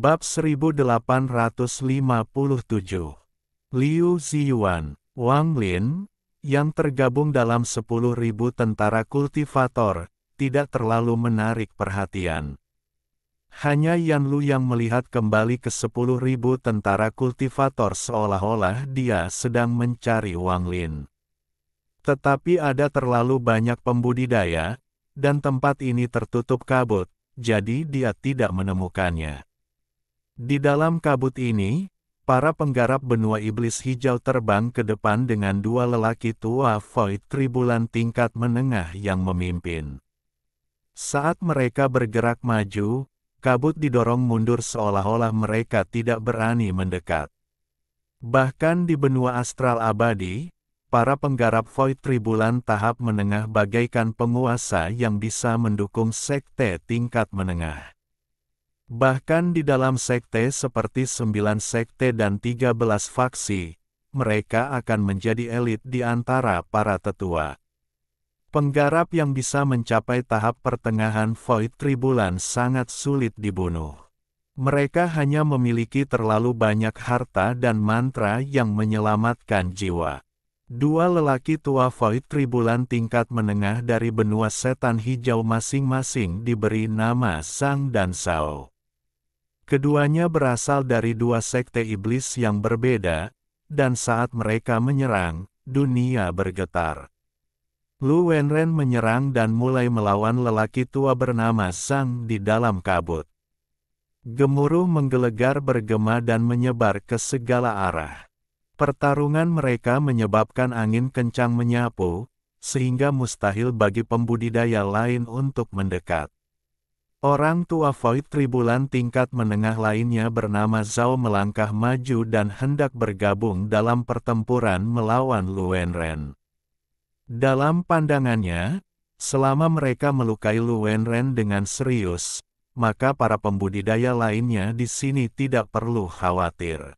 Bab 1857. Liu Ziyuan, Wang Lin, yang tergabung dalam 10.000 tentara kultivator, tidak terlalu menarik perhatian. Hanya Yan Lu yang melihat kembali ke 10.000 tentara kultivator seolah-olah dia sedang mencari Wang Lin. Tetapi ada terlalu banyak pembudidaya, dan tempat ini tertutup kabut, jadi dia tidak menemukannya. Di dalam kabut ini, para penggarap benua iblis hijau terbang ke depan dengan dua lelaki tua Void Tribulan tingkat menengah yang memimpin. Saat mereka bergerak maju, kabut didorong mundur seolah-olah mereka tidak berani mendekat. Bahkan di benua astral abadi, para penggarap Void Tribulan tahap menengah bagaikan penguasa yang bisa mendukung sekte tingkat menengah. Bahkan di dalam sekte seperti 9 sekte dan 13 faksi, mereka akan menjadi elit di antara para tetua. Penggarap yang bisa mencapai tahap pertengahan Void Tribulan sangat sulit dibunuh. Mereka hanya memiliki terlalu banyak harta dan mantra yang menyelamatkan jiwa. Dua lelaki tua Void Tribulan tingkat menengah dari benua setan hijau masing-masing diberi nama Zhang dan Zhao. Keduanya berasal dari dua sekte iblis yang berbeda, dan saat mereka menyerang, dunia bergetar. Lu Wenren menyerang dan mulai melawan lelaki tua bernama Zhang di dalam kabut. Gemuruh menggelegar bergema dan menyebar ke segala arah. Pertarungan mereka menyebabkan angin kencang menyapu, sehingga mustahil bagi pembudidaya lain untuk mendekat. Orang tua Void Tribulan tingkat menengah lainnya bernama Zhao melangkah maju dan hendak bergabung dalam pertempuran melawan Lu Wenren. Dalam pandangannya, selama mereka melukai Lu Wenren dengan serius, maka para pembudidaya lainnya di sini tidak perlu khawatir.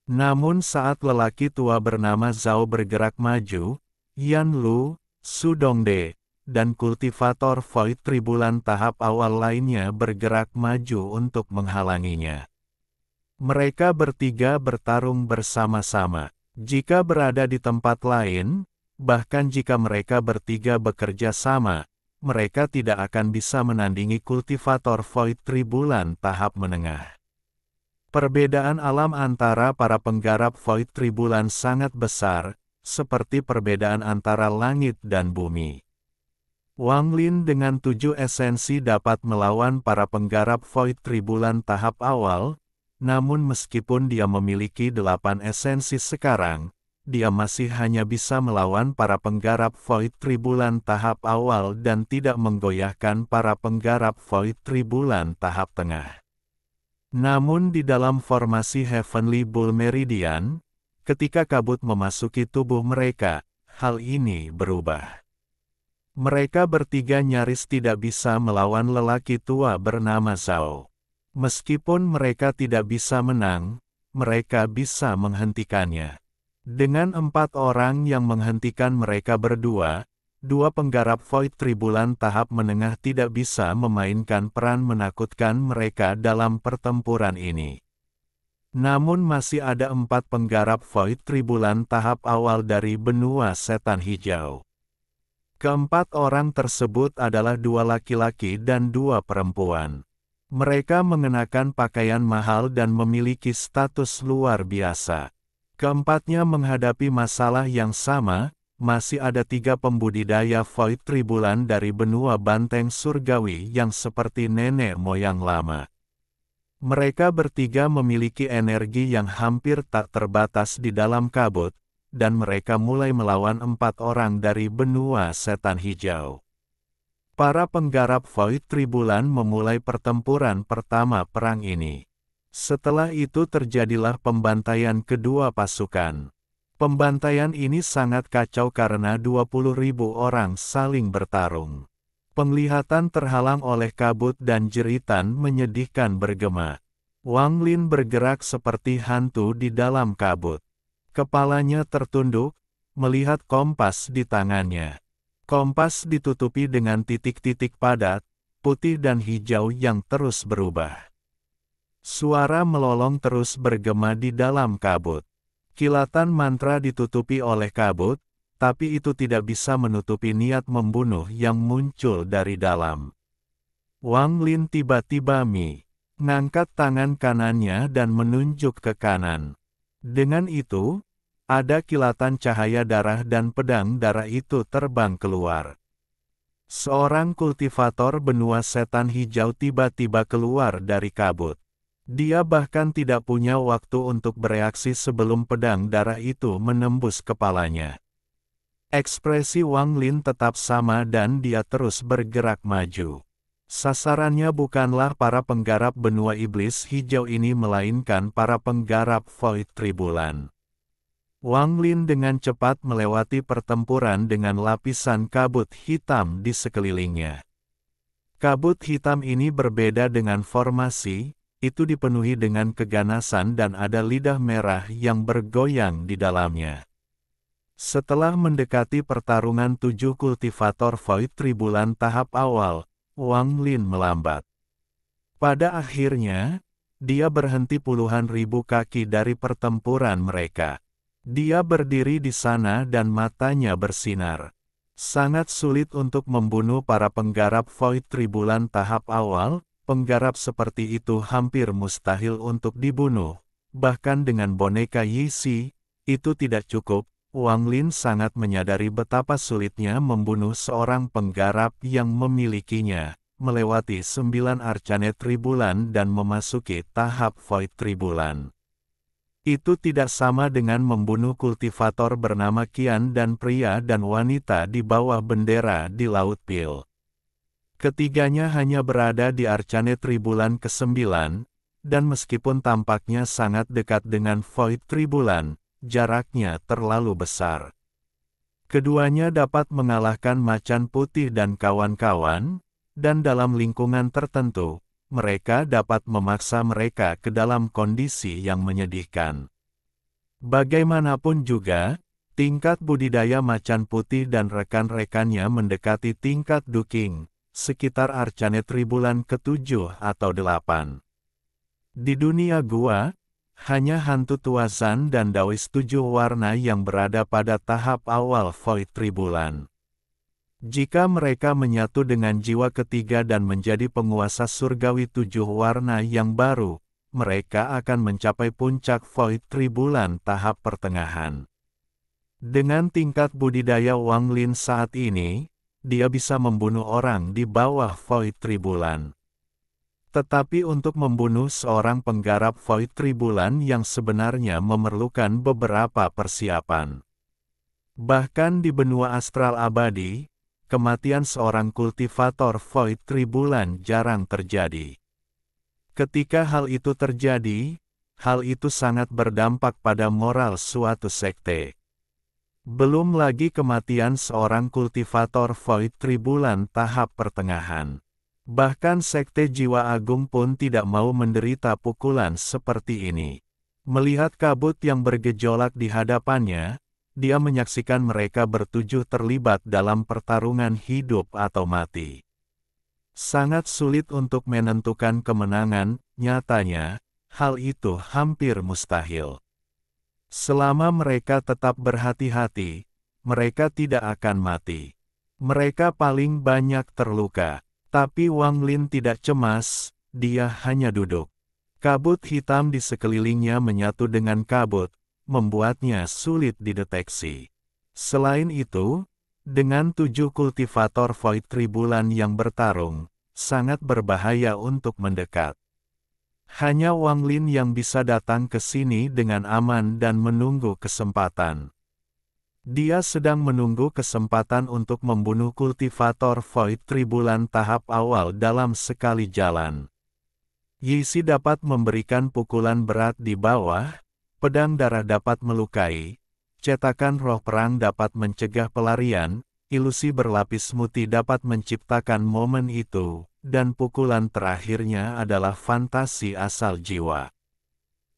Namun saat lelaki tua bernama Zhao bergerak maju, Yan Lu, Su Dongde, dan kultivator Void Tribulan tahap awal lainnya bergerak maju untuk menghalanginya. Mereka bertiga bertarung bersama-sama. Jika berada di tempat lain, bahkan jika mereka bertiga bekerja sama, mereka tidak akan bisa menandingi kultivator Void Tribulan tahap menengah. Perbedaan alam antara para penggarap Void Tribulan sangat besar, seperti perbedaan antara langit dan bumi. Wang Lin dengan 7 esensi dapat melawan para penggarap Void Tribulan tahap awal, namun meskipun dia memiliki 8 esensi sekarang, dia masih hanya bisa melawan para penggarap Void Tribulan tahap awal dan tidak menggoyahkan para penggarap Void Tribulan tahap tengah. Namun di dalam formasi Heavenly Bull Meridian, ketika kabut memasuki tubuh mereka, hal ini berubah. Mereka bertiga nyaris tidak bisa melawan lelaki tua bernama Zhao. Meskipun mereka tidak bisa menang, mereka bisa menghentikannya. Dengan 4 orang yang menghentikan mereka berdua, dua penggarap Void Tribulan tahap menengah tidak bisa memainkan peran menakutkan mereka dalam pertempuran ini. Namun masih ada 4 penggarap Void Tribulan tahap awal dari benua setan hijau. Keempat orang tersebut adalah 2 laki-laki dan 2 perempuan. Mereka mengenakan pakaian mahal dan memiliki status luar biasa. Keempatnya menghadapi masalah yang sama, masih ada 3 pembudidaya Void Tribulan dari benua banteng surgawi yang seperti nenek moyang lama. Mereka bertiga memiliki energi yang hampir tak terbatas di dalam kabut, dan mereka mulai melawan 4 orang dari benua setan hijau. Para penggarap Void Tribulan memulai pertempuran pertama perang ini. Setelah itu terjadilah pembantaian kedua pasukan. Pembantaian ini sangat kacau karena 20.000 orang saling bertarung. Penglihatan terhalang oleh kabut dan jeritan menyedihkan bergema. Wang Lin bergerak seperti hantu di dalam kabut. Kepalanya tertunduk, melihat kompas di tangannya. Kompas ditutupi dengan titik-titik padat, putih dan hijau yang terus berubah. Suara melolong terus bergema di dalam kabut. Kilatan mantra ditutupi oleh kabut, tapi itu tidak bisa menutupi niat membunuh yang muncul dari dalam. Wang Lin tiba-tiba mengangkat tangan kanannya dan menunjuk ke kanan. Dengan itu, ada kilatan cahaya darah dan pedang darah itu terbang keluar. Seorang kultivator benua setan hijau tiba-tiba keluar dari kabut. Dia bahkan tidak punya waktu untuk bereaksi sebelum pedang darah itu menembus kepalanya. Ekspresi Wang Lin tetap sama dan dia terus bergerak maju. Sasarannya bukanlah para penggarap benua iblis hijau ini melainkan para penggarap Void Tribulan. Wang Lin dengan cepat melewati pertempuran dengan lapisan kabut hitam di sekelilingnya. Kabut hitam ini berbeda dengan formasi, itu dipenuhi dengan keganasan dan ada lidah merah yang bergoyang di dalamnya. Setelah mendekati pertarungan 7 kultivator Void Tribulan tahap awal, Wang Lin melambat. Pada akhirnya, dia berhenti puluhan ribu kaki dari pertempuran mereka. Dia berdiri di sana dan matanya bersinar. Sangat sulit untuk membunuh para penggarap Void Tribulan tahap awal. Penggarap seperti itu hampir mustahil untuk dibunuh. Bahkan dengan boneka Yixi, itu tidak cukup. Wang Lin sangat menyadari betapa sulitnya membunuh seorang penggarap yang memilikinya, melewati 9 arcanet Tribulan dan memasuki tahap Void Tribulan. Itu tidak sama dengan membunuh kultivator bernama Qian dan pria dan wanita di bawah bendera di Laut Pil. Ketiganya hanya berada di arcanet Tribulan ke-9, dan meskipun tampaknya sangat dekat dengan Void Tribulan, jaraknya terlalu besar. Keduanya dapat mengalahkan Macan Putih dan kawan-kawan, dan dalam lingkungan tertentu, mereka dapat memaksa mereka ke dalam kondisi yang menyedihkan. Bagaimanapun juga, tingkat budidaya Macan Putih dan rekan-rekannya mendekati tingkat Duking, sekitar arcanet Tribulan ke-7 atau 8. Di dunia gua, hanya hantu Tuazan dan Dawis 7 warna yang berada pada tahap awal Void Tribulan. Jika mereka menyatu dengan jiwa ketiga dan menjadi penguasa surgawi 7 warna yang baru, mereka akan mencapai puncak Void Tribulan tahap pertengahan. Dengan tingkat budidaya Wang Lin saat ini, dia bisa membunuh orang di bawah Void Tribulan. Tetapi untuk membunuh seorang penggarap Void Tribulan yang sebenarnya memerlukan beberapa persiapan. Bahkan di benua astral abadi, kematian seorang kultivator Void Tribulan jarang terjadi. Ketika hal itu terjadi, hal itu sangat berdampak pada moral suatu sekte. Belum lagi kematian seorang kultivator Void Tribulan tahap pertengahan. Bahkan sekte jiwa agung pun tidak mau menderita pukulan seperti ini. Melihat kabut yang bergejolak di hadapannya, dia menyaksikan mereka bertujuh terlibat dalam pertarungan hidup atau mati. Sangat sulit untuk menentukan kemenangan, nyatanya, hal itu hampir mustahil. Selama mereka tetap berhati-hati, mereka tidak akan mati. Mereka paling banyak terluka. Tapi Wang Lin tidak cemas, dia hanya duduk. Kabut hitam di sekelilingnya menyatu dengan kabut, membuatnya sulit dideteksi. Selain itu, dengan 7 kultivator Void Tribulan yang bertarung, sangat berbahaya untuk mendekat. Hanya Wang Lin yang bisa datang ke sini dengan aman dan menunggu kesempatan. Dia sedang menunggu kesempatan untuk membunuh kultivator Void Tribulan tahap awal dalam sekali jalan. Yixi dapat memberikan pukulan berat di bawah, pedang darah dapat melukai, cetakan roh perang dapat mencegah pelarian, ilusi berlapis muti dapat menciptakan momen itu, dan pukulan terakhirnya adalah fantasi asal jiwa.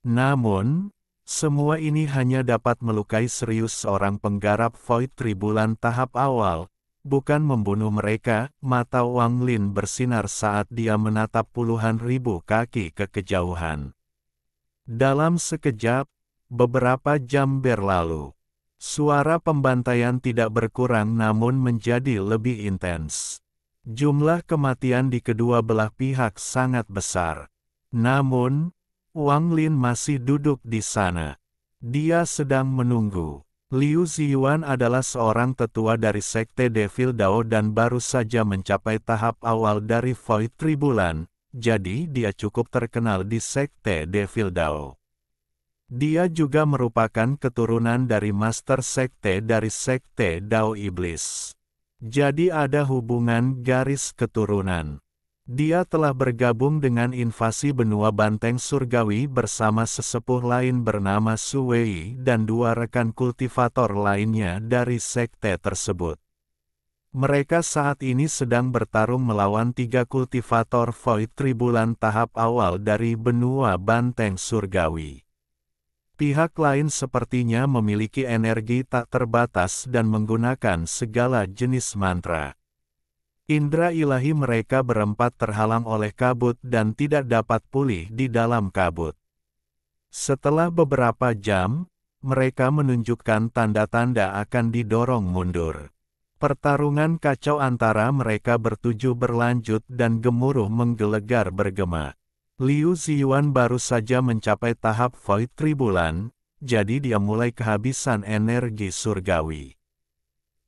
Namun, semua ini hanya dapat melukai serius seorang penggarap Void Tribulan tahap awal, bukan membunuh mereka. Mata Wang Lin bersinar saat dia menatap puluhan ribu kaki ke kejauhan. Dalam sekejap, beberapa jam berlalu. Suara pembantaian tidak berkurang namun menjadi lebih intens. Jumlah kematian di kedua belah pihak sangat besar. Namun, Wang Lin masih duduk di sana. Dia sedang menunggu. Liu Ziyuan adalah seorang tetua dari Sekte Devil Dao dan baru saja mencapai tahap awal dari Void Tribulan, jadi dia cukup terkenal di Sekte Devil Dao. Dia juga merupakan keturunan dari Master Sekte dari Sekte Dao Iblis. Jadi ada hubungan garis keturunan. Dia telah bergabung dengan invasi benua Banteng Surgawi bersama sesepuh lain bernama Su Wei dan dua rekan kultivator lainnya dari sekte tersebut. Mereka saat ini sedang bertarung melawan 3 kultivator Void Tribulan tahap awal dari benua Banteng Surgawi. Pihak lain sepertinya memiliki energi tak terbatas dan menggunakan segala jenis mantra. Indra ilahi mereka berempat terhalang oleh kabut dan tidak dapat pulih di dalam kabut. Setelah beberapa jam, mereka menunjukkan tanda-tanda akan didorong mundur. Pertarungan kacau antara mereka bertujuh berlanjut dan gemuruh menggelegar bergema. Liu Ziyuan baru saja mencapai tahap Void Tribulan, jadi dia mulai kehabisan energi surgawi.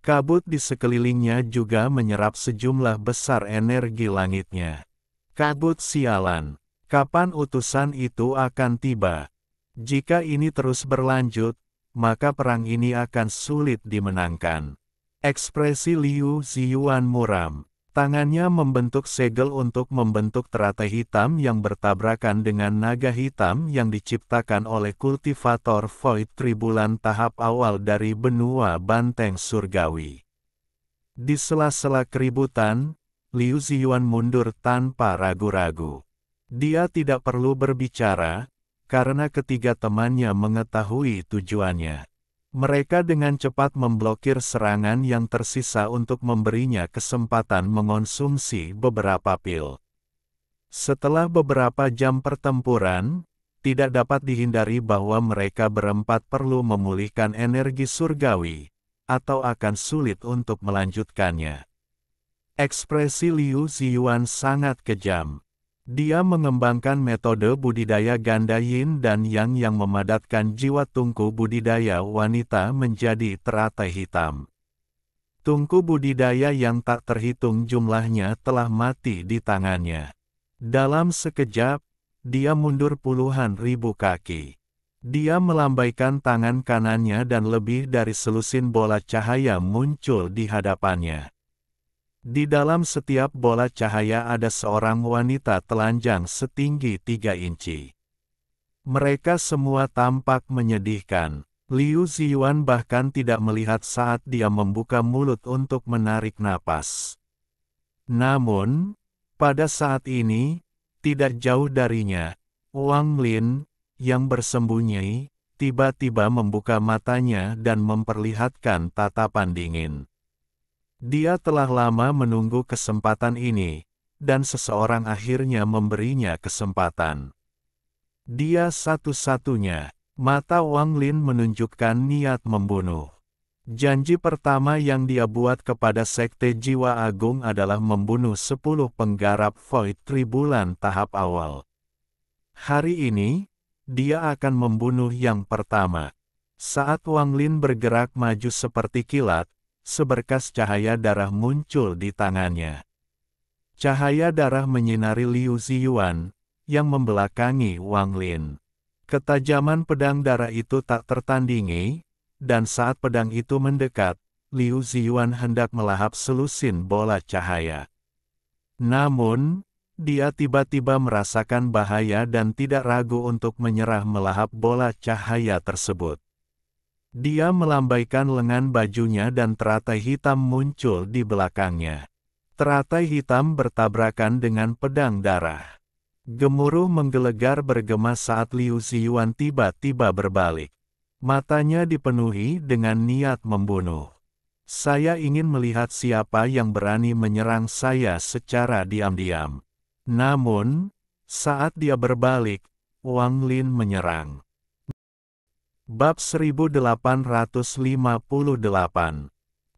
Kabut di sekelilingnya juga menyerap sejumlah besar energi langitnya. Kabut sialan, kapan utusan itu akan tiba? Jika ini terus berlanjut, maka perang ini akan sulit dimenangkan. Ekspresi Liu Ziyuan muram. Tangannya membentuk segel untuk membentuk teratai hitam yang bertabrakan dengan naga hitam yang diciptakan oleh kultivator Void Tribulan tahap awal dari benua Banteng Surgawi. Di sela-sela keributan, Liu Ziyuan mundur tanpa ragu-ragu. Dia tidak perlu berbicara, karena ketiga temannya mengetahui tujuannya. Mereka dengan cepat memblokir serangan yang tersisa untuk memberinya kesempatan mengonsumsi beberapa pil. Setelah beberapa jam pertempuran, tidak dapat dihindari bahwa mereka berempat perlu memulihkan energi surgawi, atau akan sulit untuk melanjutkannya. Ekspresi Liu Ziyuan sangat kejam. Dia mengembangkan metode budidaya ganda yin dan yang memadatkan jiwa tungku budidaya wanita menjadi teratai hitam. Tungku budidaya yang tak terhitung jumlahnya telah mati di tangannya. Dalam sekejap, dia mundur puluhan ribu kaki. Dia melambaikan tangan kanannya dan lebih dari selusin bola cahaya muncul di hadapannya. Di dalam setiap bola cahaya ada seorang wanita telanjang setinggi 3 inci. Mereka semua tampak menyedihkan. Liu Ziyuan bahkan tidak melihat saat dia membuka mulut untuk menarik napas. Namun, pada saat ini, tidak jauh darinya, Wang Lin, yang bersembunyi, tiba-tiba membuka matanya dan memperlihatkan tatapan dingin. Dia telah lama menunggu kesempatan ini, dan seseorang akhirnya memberinya kesempatan. Dia satu-satunya. Mata Wang Lin menunjukkan niat membunuh. Janji pertama yang dia buat kepada Sekte Jiwa Agung adalah membunuh 10 penggarap Void Tribulan tahap awal. Hari ini, dia akan membunuh yang pertama. Saat Wang Lin bergerak maju seperti kilat, seberkas cahaya darah muncul di tangannya. Cahaya darah menyinari Liu Ziyuan, yang membelakangi Wang Lin. Ketajaman pedang darah itu tak tertandingi, dan saat pedang itu mendekat, Liu Ziyuan hendak melahap selusin bola cahaya. Namun, dia tiba-tiba merasakan bahaya dan tidak ragu untuk menyerah melahap bola cahaya tersebut. Dia melambaikan lengan bajunya dan teratai hitam muncul di belakangnya. Teratai hitam bertabrakan dengan pedang darah. Gemuruh menggelegar bergema saat Liu Ziyuan tiba-tiba berbalik. Matanya dipenuhi dengan niat membunuh. Saya ingin melihat siapa yang berani menyerang saya secara diam-diam. Namun, saat dia berbalik, Wang Lin menyerang. Bab 1858.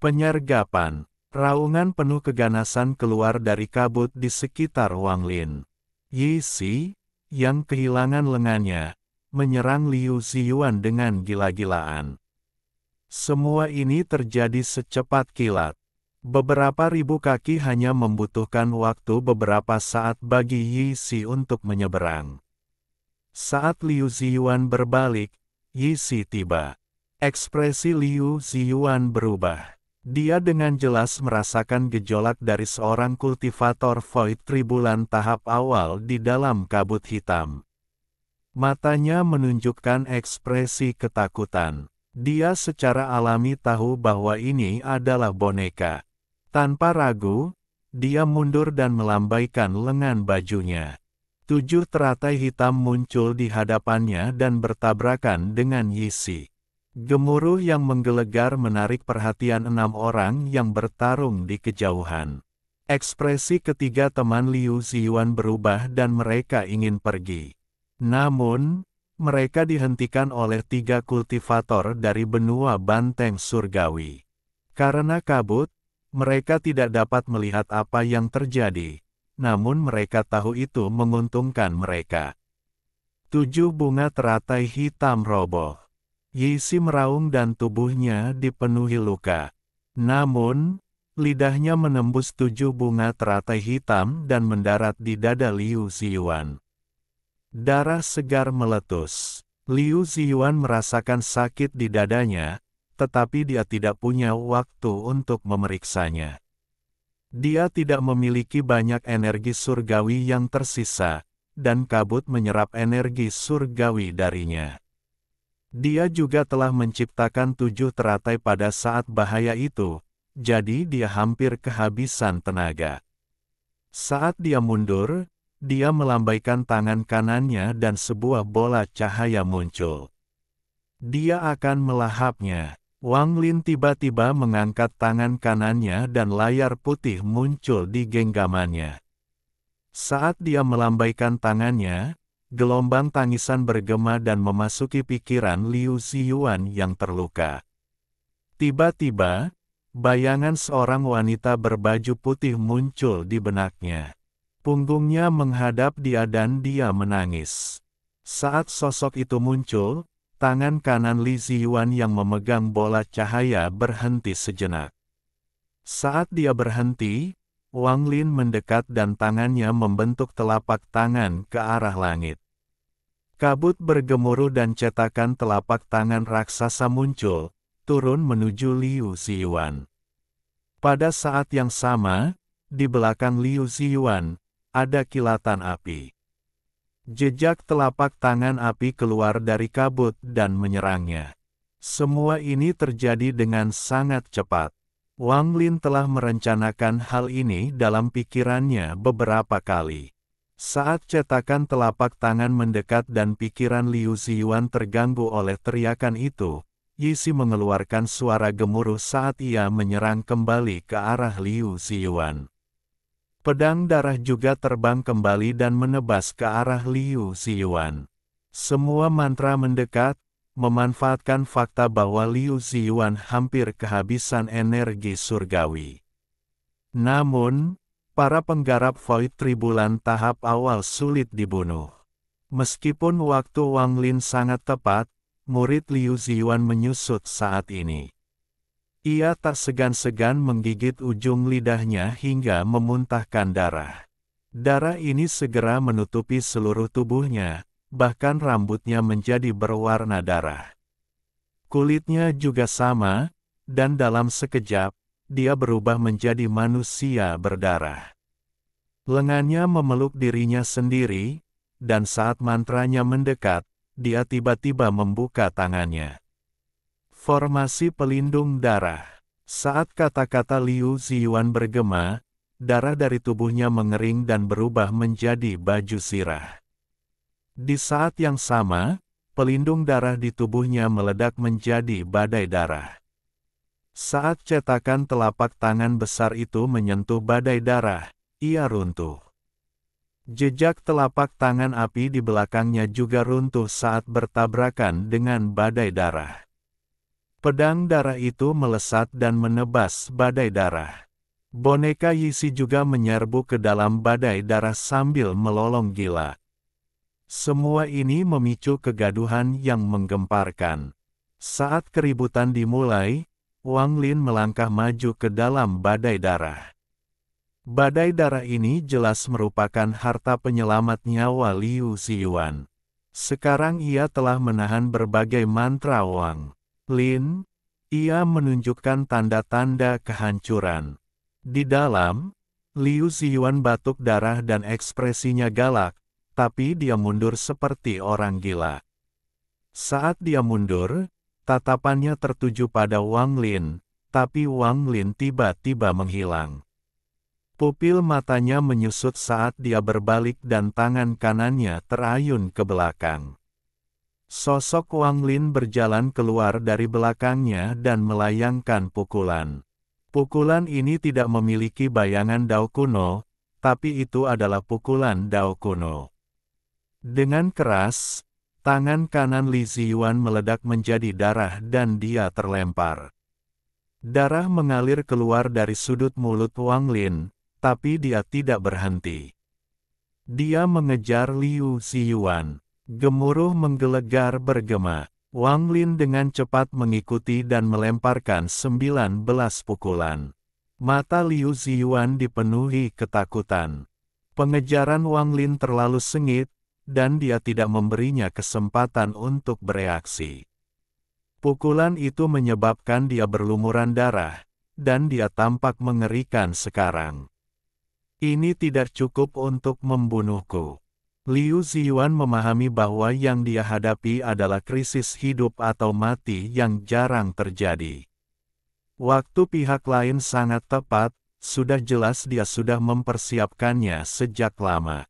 Penyergapan. Raungan penuh keganasan keluar dari kabut di sekitar Wang Lin. Yi Si, yang kehilangan lengannya, menyerang Liu Ziyuan dengan gila-gilaan. Semua ini terjadi secepat kilat. Beberapa ribu kaki hanya membutuhkan waktu beberapa saat bagi Yi Si untuk menyeberang. Saat Liu Ziyuan berbalik, Yi Si tiba. Ekspresi Liu Ziyuan berubah. Dia dengan jelas merasakan gejolak dari seorang kultivator Void Tribulan tahap awal di dalam kabut hitam. Matanya menunjukkan ekspresi ketakutan. Dia secara alami tahu bahwa ini adalah boneka. Tanpa ragu, dia mundur dan melambaikan lengan bajunya. 7 teratai hitam muncul di hadapannya dan bertabrakan dengan Yi Si. Gemuruh yang menggelegar menarik perhatian 6 orang yang bertarung di kejauhan. Ekspresi ketiga teman Liu Ziyuan berubah dan mereka ingin pergi. Namun, mereka dihentikan oleh 3 kultivator dari benua banteng surgawi. Karena kabut, mereka tidak dapat melihat apa yang terjadi, namun mereka tahu itu menguntungkan mereka. 7 bunga teratai hitam roboh. Yi Si meraung dan tubuhnya dipenuhi luka. Namun, lidahnya menembus 7 bunga teratai hitam dan mendarat di dada Liu Ziyuan. Darah segar meletus. Liu Ziyuan merasakan sakit di dadanya, tetapi dia tidak punya waktu untuk memeriksanya. Dia tidak memiliki banyak energi surgawi yang tersisa, dan kabut menyerap energi surgawi darinya. Dia juga telah menciptakan 7 teratai pada saat bahaya itu, jadi dia hampir kehabisan tenaga. Saat dia mundur, dia melambaikan tangan kanannya dan sebuah bola cahaya muncul. Dia akan melahapnya. Wang Lin tiba-tiba mengangkat tangan kanannya dan layar putih muncul di genggamannya. Saat dia melambaikan tangannya, gelombang tangisan bergema dan memasuki pikiran Liu Ziyuan yang terluka. Tiba-tiba, bayangan seorang wanita berbaju putih muncul di benaknya. Punggungnya menghadap dia dan dia menangis. Saat sosok itu muncul, tangan kanan Li Ziyuan yang memegang bola cahaya berhenti sejenak. Saat dia berhenti, Wang Lin mendekat dan tangannya membentuk telapak tangan ke arah langit. Kabut bergemuruh dan cetakan telapak tangan raksasa muncul, turun menuju Liu Ziyuan. Pada saat yang sama, di belakang Liu Ziyuan, ada kilatan api. Jejak telapak tangan api keluar dari kabut dan menyerangnya. Semua ini terjadi dengan sangat cepat. Wang Lin telah merencanakan hal ini dalam pikirannya beberapa kali. Saat cetakan telapak tangan mendekat dan pikiran Liu Ziyuan terganggu oleh teriakan itu, Yi Si mengeluarkan suara gemuruh saat ia menyerang kembali ke arah Liu Ziyuan. Pedang darah juga terbang kembali dan menebas ke arah Liu Ziyuan. Semua mantra mendekat, memanfaatkan fakta bahwa Liu Ziyuan hampir kehabisan energi surgawi. Namun, para penggarap Void Tribulan tahap awal sulit dibunuh. Meskipun waktu Wang Lin sangat tepat, murid Liu Ziyuan menyusut saat ini. Ia tak segan-segan menggigit ujung lidahnya hingga memuntahkan darah. Darah ini segera menutupi seluruh tubuhnya, bahkan rambutnya menjadi berwarna darah. Kulitnya juga sama, dan dalam sekejap, dia berubah menjadi manusia berdarah. Lengannya memeluk dirinya sendiri, dan saat mantranya mendekat, dia tiba-tiba membuka tangannya. Formasi pelindung darah. Saat kata-kata Liu Ziyuan bergema, darah dari tubuhnya mengering dan berubah menjadi baju zirah. Di saat yang sama, pelindung darah di tubuhnya meledak menjadi badai darah. Saat cetakan telapak tangan besar itu menyentuh badai darah, ia runtuh. Jejak telapak tangan api di belakangnya juga runtuh saat bertabrakan dengan badai darah. Pedang darah itu melesat dan menebas badai darah. Boneka Yisi juga menyerbu ke dalam badai darah sambil melolong gila. Semua ini memicu kegaduhan yang menggemparkan. Saat keributan dimulai, Wang Lin melangkah maju ke dalam badai darah. Badai darah ini jelas merupakan harta penyelamat nyawa Liu Ziyuan. Sekarang ia telah menahan berbagai mantra Wang Lin. Ia menunjukkan tanda-tanda kehancuran. Di dalam, Liu Ziyuan batuk darah dan ekspresinya galak, tapi dia mundur seperti orang gila. Saat dia mundur, tatapannya tertuju pada Wang Lin, tapi Wang Lin tiba-tiba menghilang. Pupil matanya menyusut saat dia berbalik dan tangan kanannya terayun ke belakang. Sosok Wang Lin berjalan keluar dari belakangnya dan melayangkan pukulan. Pukulan ini tidak memiliki bayangan Dao kuno, tapi itu adalah pukulan Dao kuno. Dengan keras, tangan kanan Li Ziyuan meledak menjadi darah dan dia terlempar. Darah mengalir keluar dari sudut mulut Wang Lin, tapi dia tidak berhenti. Dia mengejar Liu Ziyuan. Gemuruh menggelegar bergema. Wang Lin dengan cepat mengikuti dan melemparkan 19 pukulan. Mata Liu Ziyuan dipenuhi ketakutan. Pengejaran Wang Lin terlalu sengit, dan dia tidak memberinya kesempatan untuk bereaksi. Pukulan itu menyebabkan dia berlumuran darah, dan dia tampak mengerikan sekarang. Ini tidak cukup untuk membunuhku. Liu Ziyuan memahami bahwa yang dia hadapi adalah krisis hidup atau mati yang jarang terjadi. Waktu pihak lain sangat tepat, sudah jelas dia sudah mempersiapkannya sejak lama.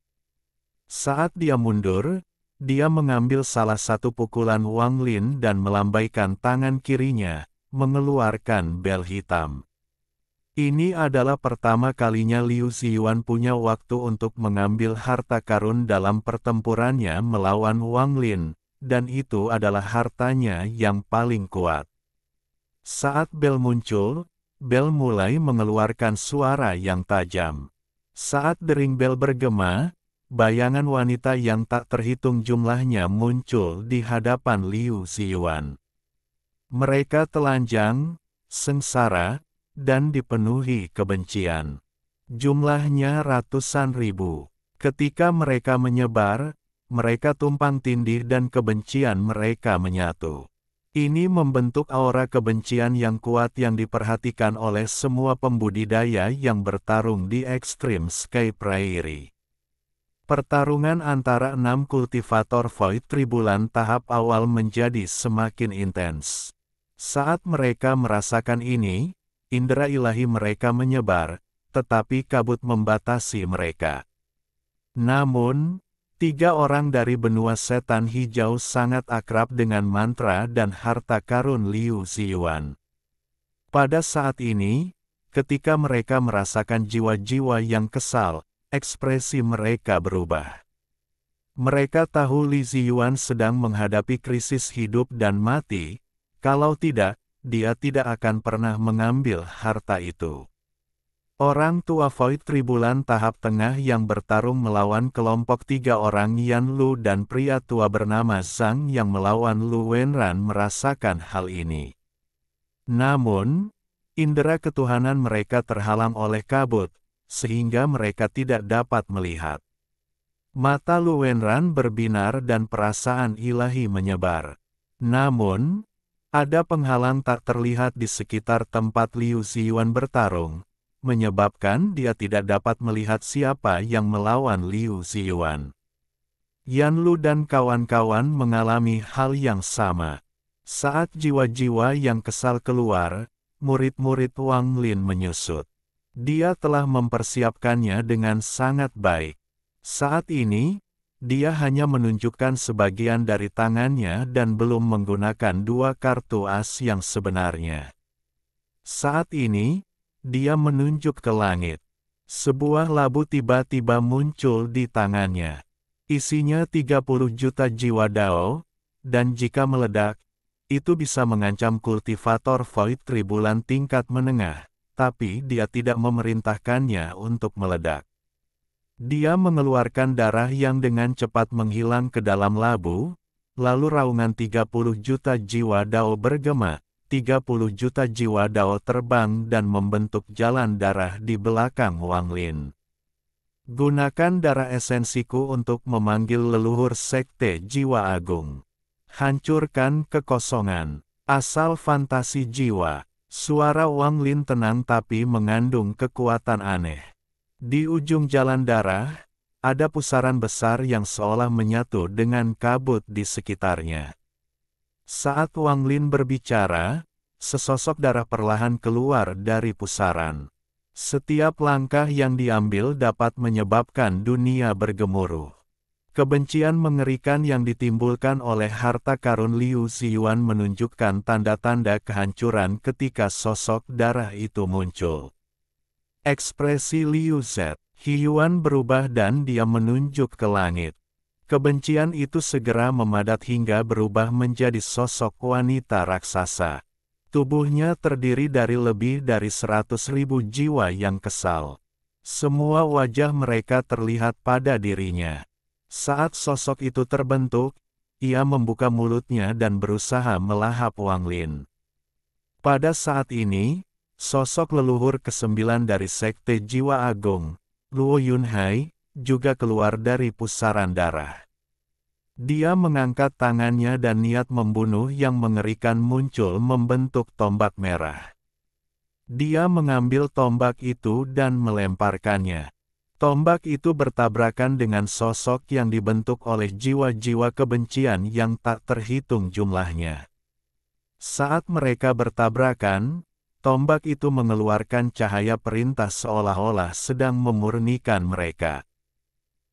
Saat dia mundur, dia mengambil salah satu pukulan Wang Lin dan melambaikan tangan kirinya, mengeluarkan bel hitam. Ini adalah pertama kalinya Liu Ziyuan punya waktu untuk mengambil harta karun dalam pertempurannya melawan Wang Lin, dan itu adalah hartanya yang paling kuat. Saat bel muncul, bel mulai mengeluarkan suara yang tajam. Saat dering bel bergema, bayangan wanita yang tak terhitung jumlahnya muncul di hadapan Liu Ziyuan. Mereka telanjang, sengsara, dan dipenuhi kebencian. Jumlahnya ratusan ribu. Ketika mereka menyebar, mereka tumpang tindih dan kebencian mereka menyatu. Ini membentuk aura kebencian yang kuat yang diperhatikan oleh semua pembudidaya yang bertarung di Extreme Sky Prairie. Pertarungan antara 6 kultivator Void Tribulan tahap awal menjadi semakin intens. Saat mereka merasakan ini, indera ilahi mereka menyebar, tetapi kabut membatasi mereka. Namun, 3 orang dari benua setan hijau sangat akrab dengan mantra dan harta karun Liu Ziyuan. Pada saat ini, ketika mereka merasakan jiwa-jiwa yang kesal, ekspresi mereka berubah. Mereka tahu Li Ziyuan sedang menghadapi krisis hidup dan mati, kalau tidak, dia tidak akan pernah mengambil harta itu. Orang tua Void Tribulan tahap tengah yang bertarung melawan kelompok 3 orang Yan Lu dan pria tua bernama Zhang yang melawan Lu Wenran merasakan hal ini. Namun, indera ketuhanan mereka terhalang oleh kabut, sehingga mereka tidak dapat melihat. Mata Lu Wenran berbinar dan perasaan ilahi menyebar. Namun, ada penghalang tak terlihat di sekitar tempat Liu Ziyuan bertarung, menyebabkan dia tidak dapat melihat siapa yang melawan Liu Ziyuan. Yan Lu dan kawan-kawan mengalami hal yang sama. Saat jiwa-jiwa yang kesal keluar, murid-murid Wang Lin menyusut. Dia telah mempersiapkannya dengan sangat baik. Saat ini, dia hanya menunjukkan sebagian dari tangannya dan belum menggunakan 2 kartu as yang sebenarnya. Saat ini, dia menunjuk ke langit. Sebuah labu tiba-tiba muncul di tangannya. Isinya 30 juta jiwa Dao, dan jika meledak, itu bisa mengancam kultivator Void Tribulan tingkat menengah, tapi dia tidak memerintahkannya untuk meledak. Dia mengeluarkan darah yang dengan cepat menghilang ke dalam labu, lalu raungan 30 juta jiwa Dao bergema, 30 juta jiwa Dao terbang dan membentuk jalan darah di belakang Wang Lin. Gunakan darah esensiku untuk memanggil leluhur Sekte Jiwa Agung. Hancurkan kekosongan. Asal fantasi jiwa. Suara Wang Lin tenang tapi mengandung kekuatan aneh. Di ujung jalan darah, ada pusaran besar yang seolah menyatu dengan kabut di sekitarnya. Saat Wang Lin berbicara, sesosok darah perlahan keluar dari pusaran. Setiap langkah yang diambil dapat menyebabkan dunia bergemuruh. Kebencian mengerikan yang ditimbulkan oleh harta karun Liu Ziyuan menunjukkan tanda-tanda kehancuran ketika sosok darah itu muncul. Ekspresi Liu Ziyuan berubah dan dia menunjuk ke langit. Kebencian itu segera memadat hingga berubah menjadi sosok wanita raksasa. Tubuhnya terdiri dari lebih dari 100.000 jiwa yang kesal. Semua wajah mereka terlihat pada dirinya. Saat sosok itu terbentuk, ia membuka mulutnya dan berusaha melahap Wang Lin. Pada saat ini, sosok leluhur ke-9 dari Sekte Jiwa Agung, Luo Yunhai, juga keluar dari pusaran darah. Dia mengangkat tangannya dan niat membunuh yang mengerikan muncul membentuk tombak merah. Dia mengambil tombak itu dan melemparkannya. Tombak itu bertabrakan dengan sosok yang dibentuk oleh jiwa-jiwa kebencian yang tak terhitung jumlahnya. Saat mereka bertabrakan, tombak itu mengeluarkan cahaya perintah seolah-olah sedang memurnikan mereka.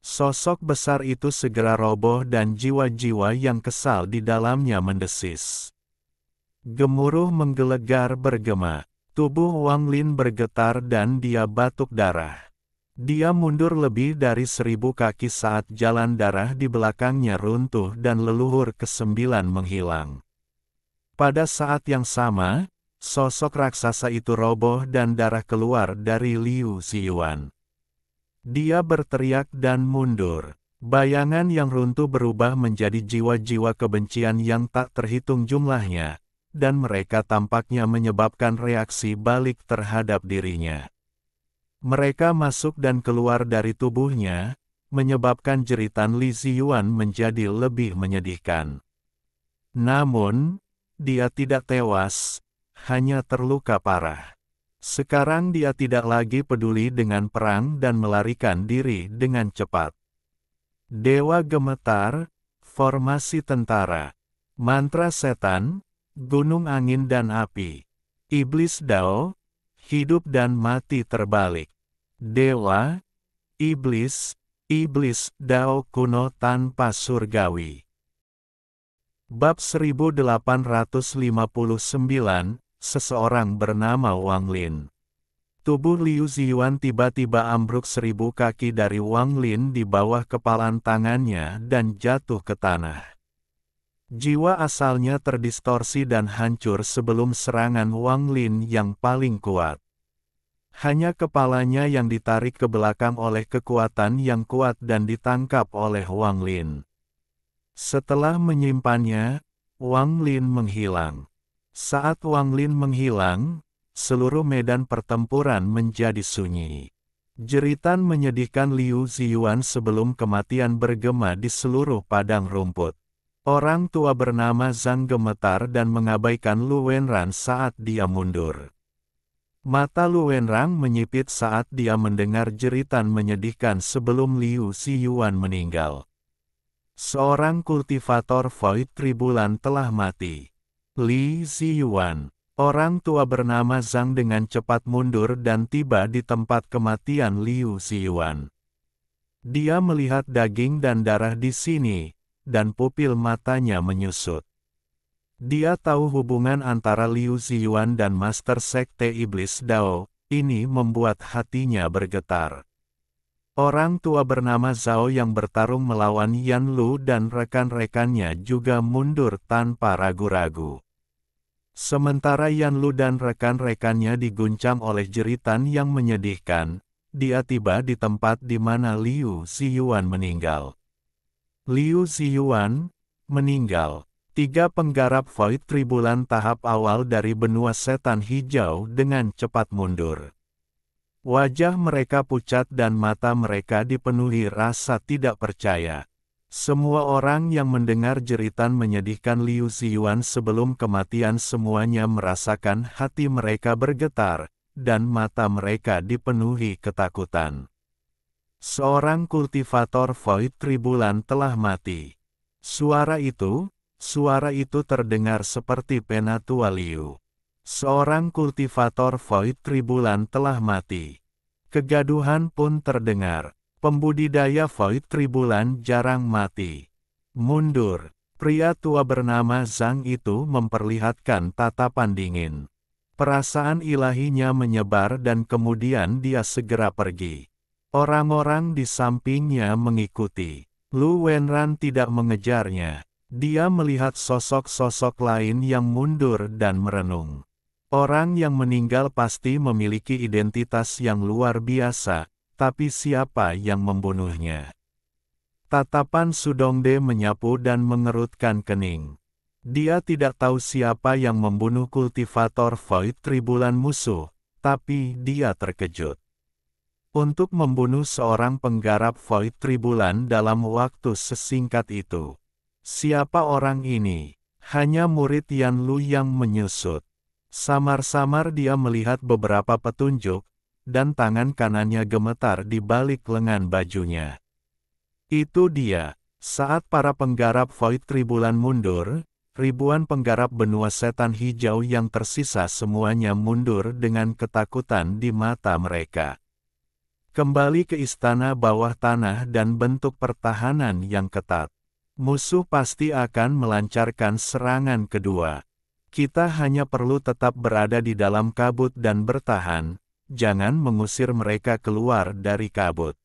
Sosok besar itu segera roboh dan jiwa-jiwa yang kesal di dalamnya mendesis. Gemuruh menggelegar bergema. Tubuh Wang Lin bergetar dan dia batuk darah. Dia mundur lebih dari 1000 kaki saat jalan darah di belakangnya runtuh dan leluhur ke-9 menghilang. Pada saat yang sama, sosok raksasa itu roboh dan darah keluar dari Liu Ziyuan. Dia berteriak dan mundur. Bayangan yang runtuh berubah menjadi jiwa-jiwa kebencian yang tak terhitung jumlahnya, dan mereka tampaknya menyebabkan reaksi balik terhadap dirinya. Mereka masuk dan keluar dari tubuhnya, menyebabkan jeritan Li Ziyuan menjadi lebih menyedihkan. Namun, dia tidak tewas, hanya terluka parah. Sekarang dia tidak lagi peduli dengan perang dan melarikan diri dengan cepat. Dewa gemetar, formasi tentara, mantra setan, gunung angin dan api, iblis Dao, hidup dan mati terbalik. Dewa, iblis, iblis Dao kuno tanpa surgawi. Bab 1859, seseorang bernama Wang Lin. Tubuh Liu Ziyuan tiba-tiba ambruk 1000 kaki dari Wang Lin di bawah kepalan tangannya dan jatuh ke tanah. Jiwa asalnya terdistorsi dan hancur sebelum serangan Wang Lin yang paling kuat. Hanya kepalanya yang ditarik ke belakang oleh kekuatan yang kuat dan ditangkap oleh Wang Lin. Setelah menyimpannya, Wang Lin menghilang. Saat Wang Lin menghilang, seluruh medan pertempuran menjadi sunyi. Jeritan menyedihkan Liu Ziyuan sebelum kematian bergema di seluruh padang rumput. Orang tua bernama Zhang gemetar dan mengabaikan Lu Wenran saat dia mundur. Mata Lu Wenran menyipit saat dia mendengar jeritan menyedihkan sebelum Liu Ziyuan meninggal. Seorang kultivator Void Tribulan telah mati. Li Ziyuan, orang tua bernama Zhang dengan cepat mundur dan tiba di tempat kematian Liu Ziyuan. Dia melihat daging dan darah di sini, dan pupil matanya menyusut. Dia tahu hubungan antara Liu Ziyuan dan Master Sekte Iblis Dao, ini membuat hatinya bergetar. Orang tua bernama Zhao yang bertarung melawan Yan Lu dan rekan-rekannya juga mundur tanpa ragu-ragu. Sementara Yan Lu dan rekan-rekannya diguncang oleh jeritan yang menyedihkan, dia tiba di tempat di mana Liu Ziyuan meninggal. Liu Ziyuan meninggal. 3 penggarap Void Tribulan tahap awal dari benua setan hijau dengan cepat mundur. Wajah mereka pucat dan mata mereka dipenuhi rasa tidak percaya. Semua orang yang mendengar jeritan menyedihkan Liu Ziyuan sebelum kematian semuanya merasakan hati mereka bergetar, dan mata mereka dipenuhi ketakutan. Seorang kultivator Void Tribulan telah mati. Suara itu terdengar seperti penatua Liu. Seorang kultivator Void Tribulan telah mati. Kegaduhan pun terdengar. Pembudidaya Void Tribulan jarang mati. Mundur. Pria tua bernama Zhang itu memperlihatkan tatapan dingin. Perasaan ilahinya menyebar dan kemudian dia segera pergi. Orang-orang di sampingnya mengikuti. Lu Wenran tidak mengejarnya. Dia melihat sosok-sosok lain yang mundur dan merenung. Orang yang meninggal pasti memiliki identitas yang luar biasa, tapi siapa yang membunuhnya? Tatapan Sudongde menyapu dan mengerutkan kening. Dia tidak tahu siapa yang membunuh kultivator Void Tribulan musuh, tapi dia terkejut. Untuk membunuh seorang penggarap Void Tribulan dalam waktu sesingkat itu. Siapa orang ini? Hanya murid Yan Lu yang menyusut. Samar-samar dia melihat beberapa petunjuk, dan tangan kanannya gemetar di balik lengan bajunya. Itu dia. Saat para penggarap Void Tribulan mundur, ribuan penggarap benua setan hijau yang tersisa semuanya mundur dengan ketakutan di mata mereka. Kembali ke istana bawah tanah dan bentuk pertahanan yang ketat. Musuh pasti akan melancarkan serangan kedua. Kita hanya perlu tetap berada di dalam kabut dan bertahan, jangan mengusir mereka keluar dari kabut.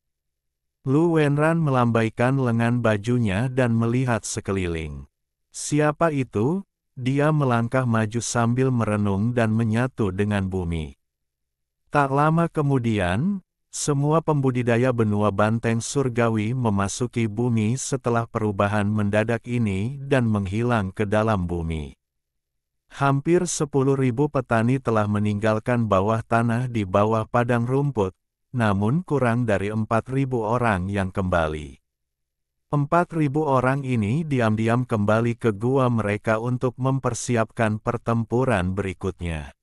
Lu Wenran melambaikan lengan bajunya dan melihat sekeliling. Siapa itu? Dia melangkah maju sambil merenung dan menyatu dengan bumi. Tak lama kemudian, semua pembudidaya benua banteng surgawi memasuki bumi setelah perubahan mendadak ini dan menghilang ke dalam bumi. Hampir 10.000 petani telah meninggalkan bawah tanah di bawah padang rumput, namun kurang dari 4.000 orang yang kembali. 4.000 orang ini diam-diam kembali ke gua mereka untuk mempersiapkan pertempuran berikutnya.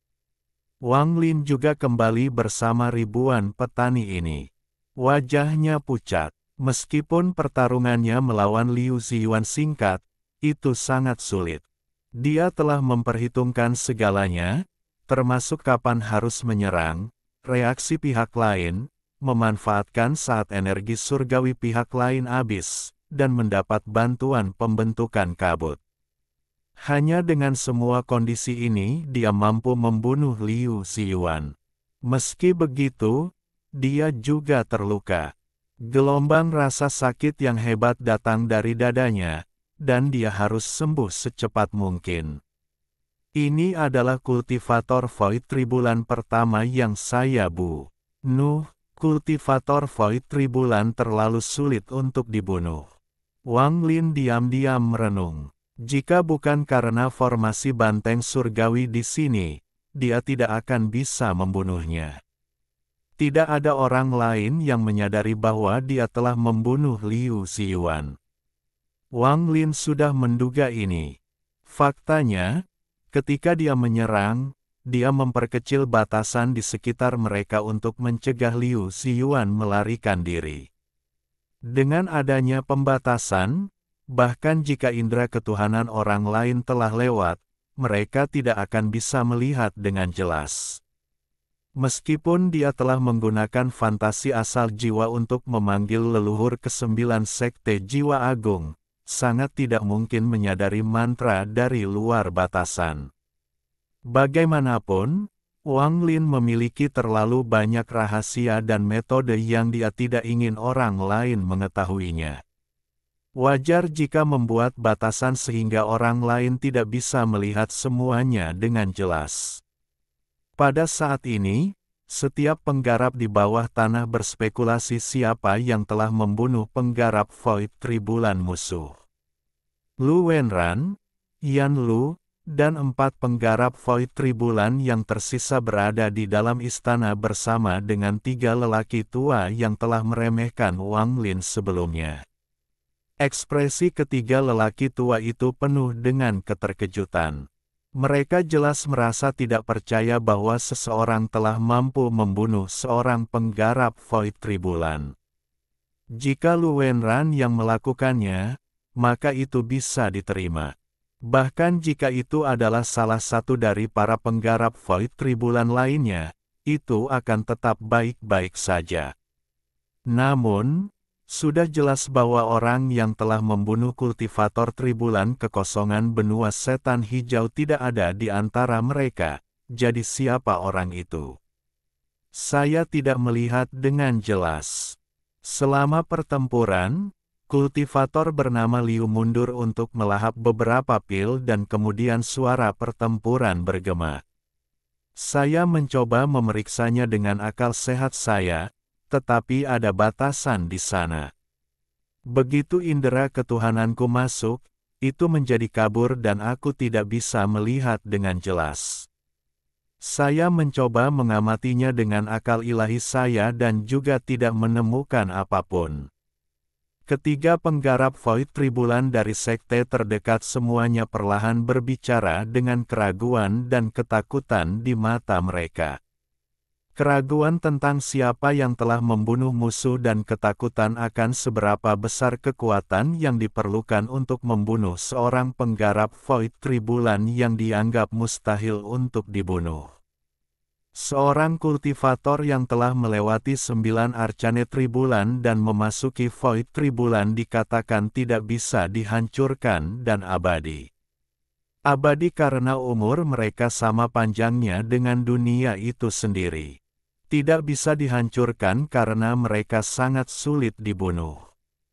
Wang Lin juga kembali bersama ribuan petani ini. Wajahnya pucat. Meskipun pertarungannya melawan Liu Ziyuan singkat, itu sangat sulit. Dia telah memperhitungkan segalanya, termasuk kapan harus menyerang, reaksi pihak lain, memanfaatkan saat energi surgawi pihak lain habis, dan mendapat bantuan pembentukan kabut. Hanya dengan semua kondisi ini dia mampu membunuh Liu Ziyuan. Meski begitu, dia juga terluka. Gelombang rasa sakit yang hebat datang dari dadanya, dan dia harus sembuh secepat mungkin. Ini adalah kultivator Void Tribulan pertama yang saya bunuh. Kultivator Void Tribulan terlalu sulit untuk dibunuh. Wang Lin diam-diam merenung. Jika bukan karena formasi banteng surgawi di sini, dia tidak akan bisa membunuhnya. Tidak ada orang lain yang menyadari bahwa dia telah membunuh Liu Ziyuan. Wang Lin sudah menduga ini. Faktanya, ketika dia menyerang, dia memperkecil batasan di sekitar mereka untuk mencegah Liu Ziyuan melarikan diri. Dengan adanya pembatasan, bahkan jika indera ketuhanan orang lain telah lewat, mereka tidak akan bisa melihat dengan jelas. Meskipun dia telah menggunakan fantasi asal jiwa untuk memanggil leluhur ke-9 Sekte Jiwa Agung, sangat tidak mungkin menyadari mantra dari luar batasan. Bagaimanapun, Wang Lin memiliki terlalu banyak rahasia dan metode yang dia tidak ingin orang lain mengetahuinya. Wajar jika membuat batasan sehingga orang lain tidak bisa melihat semuanya dengan jelas. Pada saat ini, setiap penggarap di bawah tanah berspekulasi siapa yang telah membunuh penggarap Void Tribulan musuh. Lu Wenran, Yan Lu, dan 4 penggarap Void Tribulan yang tersisa berada di dalam istana bersama dengan 3 lelaki tua yang telah meremehkan Wang Lin sebelumnya. Ekspresi ketiga lelaki tua itu penuh dengan keterkejutan. Mereka jelas merasa tidak percaya bahwa seseorang telah mampu membunuh seorang penggarap Void Tribulan. Jika Lu Wenran yang melakukannya, maka itu bisa diterima. Bahkan jika itu adalah salah satu dari para penggarap Void Tribulan lainnya, itu akan tetap baik-baik saja. Namun, sudah jelas bahwa orang yang telah membunuh kultivator Tribulan kekosongan benua setan hijau tidak ada di antara mereka, jadi siapa orang itu? Saya tidak melihat dengan jelas. Selama pertempuran, kultivator bernama Liu mundur untuk melahap beberapa pil dan kemudian suara pertempuran bergema. Saya mencoba memeriksanya dengan akal sehat saya, tetapi ada batasan di sana. Begitu indera ketuhananku masuk, itu menjadi kabur dan aku tidak bisa melihat dengan jelas. Saya mencoba mengamatinya dengan akal ilahi saya dan juga tidak menemukan apapun. Ketiga penggarap Void Tribulan dari sekte terdekat semuanya perlahan berbicara dengan keraguan dan ketakutan di mata mereka. Keraguan tentang siapa yang telah membunuh musuh dan ketakutan akan seberapa besar kekuatan yang diperlukan untuk membunuh seorang penggarap Void Tribulan yang dianggap mustahil untuk dibunuh. Seorang kultivator yang telah melewati 9 arcane Tribulan dan memasuki Void Tribulan dikatakan tidak bisa dihancurkan dan abadi. Abadi karena umur mereka sama panjangnya dengan dunia itu sendiri. Tidak bisa dihancurkan karena mereka sangat sulit dibunuh.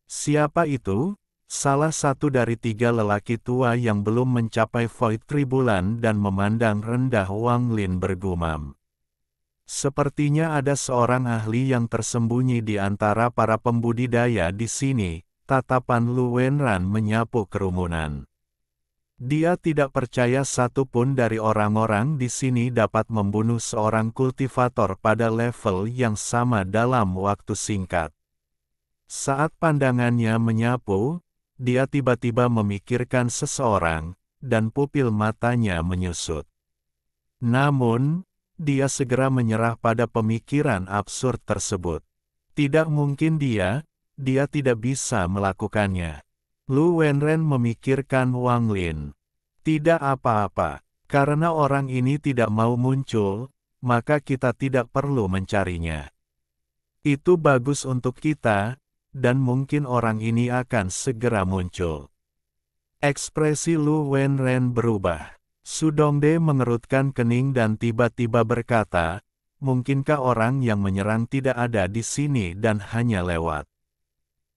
Siapa itu? Salah satu dari 3 lelaki tua yang belum mencapai Void Tribulan dan memandang rendah Wang Lin bergumam. Sepertinya ada seorang ahli yang tersembunyi di antara para pembudidaya di sini, tatapan Lu Wenran menyapu kerumunan. Dia tidak percaya satupun dari orang-orang di sini dapat membunuh seorang kultivator pada level yang sama dalam waktu singkat. Saat pandangannya menyapu, dia tiba-tiba memikirkan seseorang, dan pupil matanya menyusut. Namun, dia segera menyerah pada pemikiran absurd tersebut. Tidak mungkin dia tidak bisa melakukannya. Lu Wenran memikirkan Wang Lin. Tidak apa-apa, karena orang ini tidak mau muncul, maka kita tidak perlu mencarinya. Itu bagus untuk kita, dan mungkin orang ini akan segera muncul. Ekspresi Lu Wenran berubah. Sudongde mengerutkan kening dan tiba-tiba berkata, mungkinkah orang yang menyerang tidak ada di sini dan hanya lewat?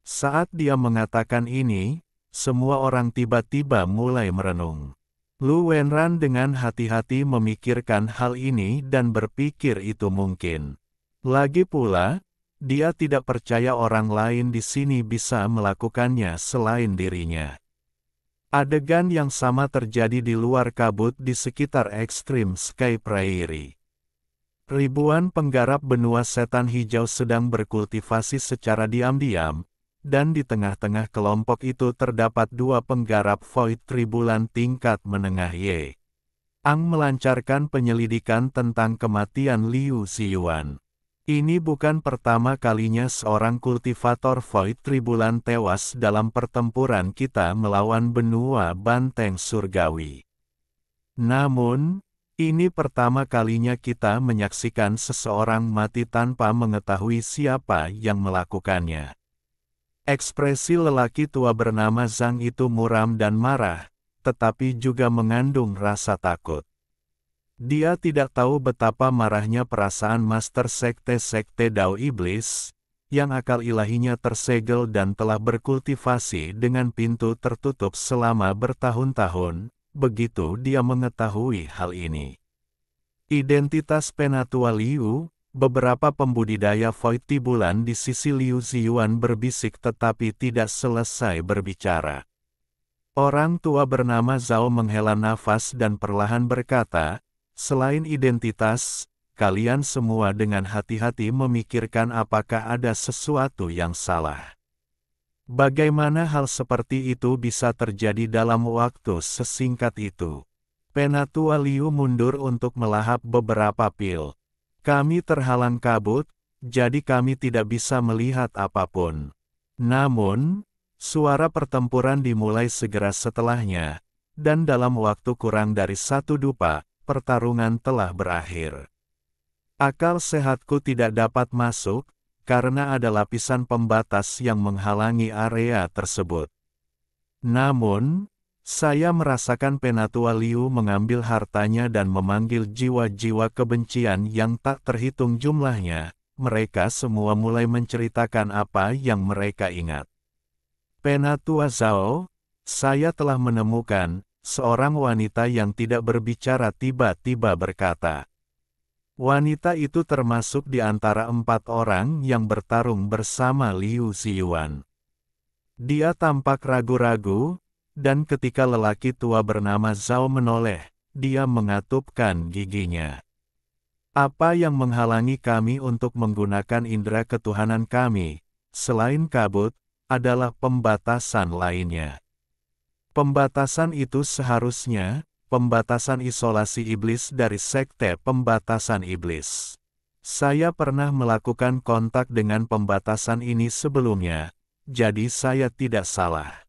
Saat dia mengatakan ini, semua orang tiba-tiba mulai merenung. Lu Wenran dengan hati-hati memikirkan hal ini dan berpikir itu mungkin. Lagi pula, dia tidak percaya orang lain di sini bisa melakukannya selain dirinya. Adegan yang sama terjadi di luar kabut di sekitar Extreme Sky Prairie. Ribuan penggarap benua setan hijau sedang berkultivasi secara diam-diam, dan di tengah-tengah kelompok itu terdapat 2 penggarap Void Tribulan tingkat menengah Ye. Ang melancarkan penyelidikan tentang kematian Liu Ziyuan. Ini bukan pertama kalinya seorang kultivator Void Tribulan tewas dalam pertempuran kita melawan benua banteng surgawi. Namun, ini pertama kalinya kita menyaksikan seseorang mati tanpa mengetahui siapa yang melakukannya. Ekspresi lelaki tua bernama Zhang itu muram dan marah, tetapi juga mengandung rasa takut. Dia tidak tahu betapa marahnya perasaan master sekte-sekte Dao Iblis, yang akal ilahinya tersegel dan telah berkultivasi dengan pintu tertutup selama bertahun-tahun, begitu dia mengetahui hal ini. Identitas Penatua Liu. Beberapa pembudidaya Void Tibulan di sisi Liu Ziyuan berbisik tetapi tidak selesai berbicara. Orang tua bernama Zhao menghela nafas dan perlahan berkata, "Selain identitas, kalian semua dengan hati-hati memikirkan apakah ada sesuatu yang salah. Bagaimana hal seperti itu bisa terjadi dalam waktu sesingkat itu?" Penatua Liu mundur untuk melahap beberapa pil. "Kami terhalang kabut, jadi kami tidak bisa melihat apapun. Namun, suara pertempuran dimulai segera setelahnya, dan dalam waktu kurang dari 1 dupa, pertarungan telah berakhir. Akal sehatku tidak dapat masuk, karena ada lapisan pembatas yang menghalangi area tersebut. Namun, saya merasakan Penatua Liu mengambil hartanya dan memanggil jiwa-jiwa kebencian yang tak terhitung jumlahnya. Mereka semua mulai menceritakan apa yang mereka ingat. Penatua Zhao, saya telah menemukan, seorang wanita yang tidak berbicara tiba-tiba berkata. Wanita itu termasuk di antara 4 orang yang bertarung bersama Liu Ziyuan. Dia tampak ragu-ragu, dan ketika lelaki tua bernama Zhao menoleh, dia mengatupkan giginya. "Apa yang menghalangi kami untuk menggunakan indera ketuhanan kami, selain kabut, adalah pembatasan lainnya. Pembatasan itu seharusnya, pembatasan isolasi iblis dari sekte pembatasan iblis. Saya pernah melakukan kontak dengan pembatasan ini sebelumnya, jadi saya tidak salah."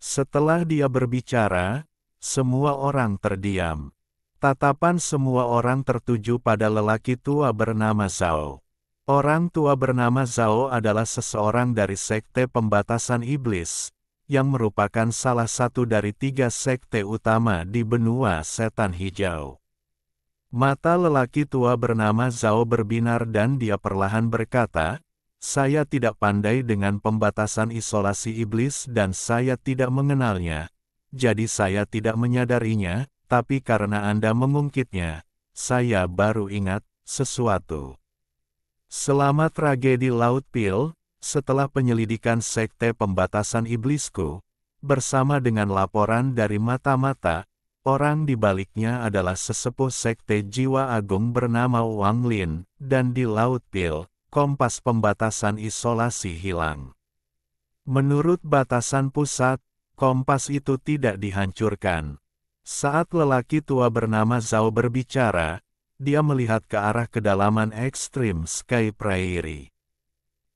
Setelah dia berbicara, semua orang terdiam. Tatapan semua orang tertuju pada lelaki tua bernama Zhao. Orang tua bernama Zhao adalah seseorang dari sekte pembatasan iblis, yang merupakan salah satu dari 3 sekte utama di benua setan hijau. Mata lelaki tua bernama Zhao berbinar dan dia perlahan berkata, "Saya tidak pandai dengan pembatasan isolasi iblis dan saya tidak mengenalnya, jadi saya tidak menyadarinya, tapi karena Anda mengungkitnya, saya baru ingat sesuatu. Selama tragedi Laut Pil, setelah penyelidikan sekte pembatasan iblisku, bersama dengan laporan dari mata-mata, orang di baliknya adalah sesepuh sekte jiwa agung bernama Wang Lin, dan di Laut Pil, kompas pembatasan isolasi hilang. Menurut batasan pusat, kompas itu tidak dihancurkan." Saat lelaki tua bernama Zhao berbicara, dia melihat ke arah kedalaman ekstrim Sky Prairie.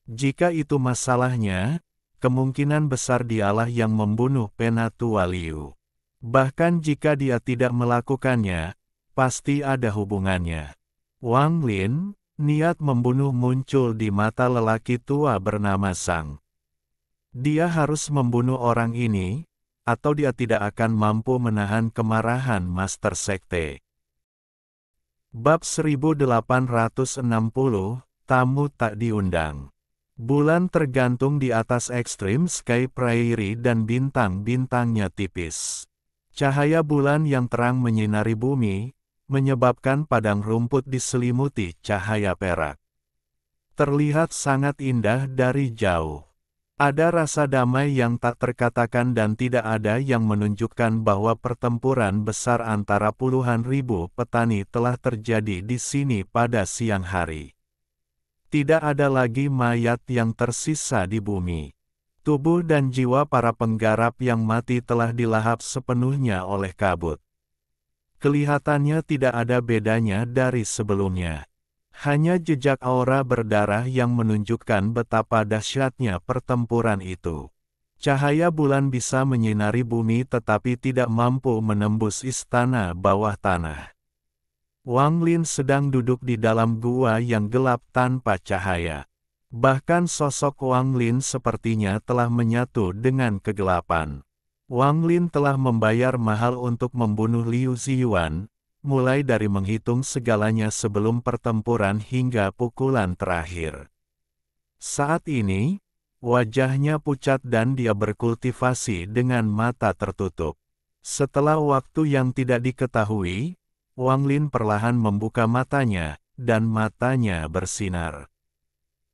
Jika itu masalahnya, kemungkinan besar dialah yang membunuh Penatua Liu. Bahkan jika dia tidak melakukannya, pasti ada hubungannya. Wang Lin, niat membunuh muncul di mata lelaki tua bernama Zhang. Dia harus membunuh orang ini, atau dia tidak akan mampu menahan kemarahan Master Sekte. Bab 1860, Tamu Tak Diundang. Bulan tergantung di atas ekstrim Sky Prairie dan bintang-bintangnya tipis. Cahaya bulan yang terang menyinari bumi, menyebabkan padang rumput diselimuti cahaya perak. Terlihat sangat indah dari jauh. Ada rasa damai yang tak terkatakan dan tidak ada yang menunjukkan bahwa pertempuran besar antara puluhan ribu petani telah terjadi di sini pada siang hari. Tidak ada lagi mayat yang tersisa di bumi. Tubuh dan jiwa para penggarap yang mati telah dilahap sepenuhnya oleh kabut. Kelihatannya tidak ada bedanya dari sebelumnya. Hanya jejak aura berdarah yang menunjukkan betapa dahsyatnya pertempuran itu. Cahaya bulan bisa menyinari bumi tetapi tidak mampu menembus istana bawah tanah. Wang Lin sedang duduk di dalam gua yang gelap tanpa cahaya. Bahkan sosok Wang Lin sepertinya telah menyatu dengan kegelapan. Wang Lin telah membayar mahal untuk membunuh Liu Ziyuan, mulai dari menghitung segalanya sebelum pertempuran hingga pukulan terakhir. Saat ini, wajahnya pucat dan dia berkultivasi dengan mata tertutup. Setelah waktu yang tidak diketahui, Wang Lin perlahan membuka matanya, dan matanya bersinar.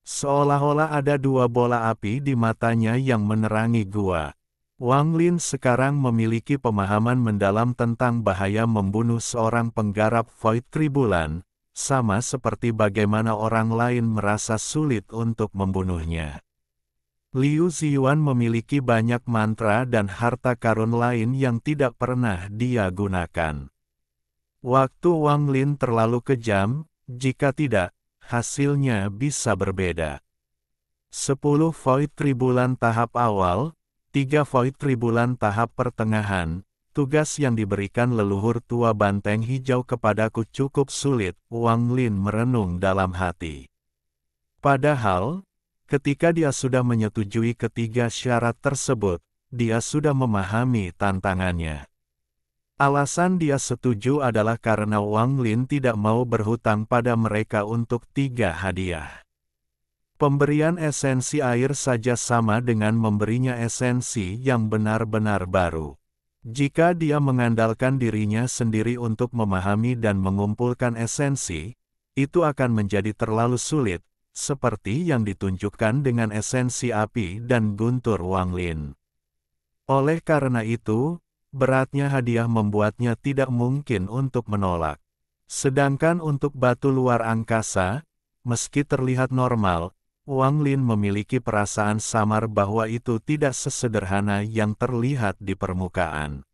Seolah-olah ada dua bola api di matanya yang menerangi gua. Wang Lin sekarang memiliki pemahaman mendalam tentang bahaya membunuh seorang penggarap Void Tribulan, sama seperti bagaimana orang lain merasa sulit untuk membunuhnya. Liu Ziyuan memiliki banyak mantra dan harta karun lain yang tidak pernah dia gunakan. Waktu Wang Lin terlalu kejam, jika tidak, hasilnya bisa berbeda. 10 Void Tribulan tahap awal, 3 Void Tribulan tahap pertengahan, tugas yang diberikan leluhur tua banteng hijau kepadaku cukup sulit, Wang Lin merenung dalam hati. Padahal, ketika dia sudah menyetujui ketiga syarat tersebut, dia sudah memahami tantangannya. Alasan dia setuju adalah karena Wang Lin tidak mau berhutang pada mereka untuk 3 hadiah. Pemberian esensi air saja sama dengan memberinya esensi yang benar-benar baru. Jika dia mengandalkan dirinya sendiri untuk memahami dan mengumpulkan esensi, itu akan menjadi terlalu sulit, seperti yang ditunjukkan dengan esensi api dan guntur Wang Lin. Oleh karena itu, beratnya hadiah membuatnya tidak mungkin untuk menolak. Sedangkan untuk batu luar angkasa, meski terlihat normal, Wang Lin memiliki perasaan samar bahwa itu tidak sesederhana yang terlihat di permukaan.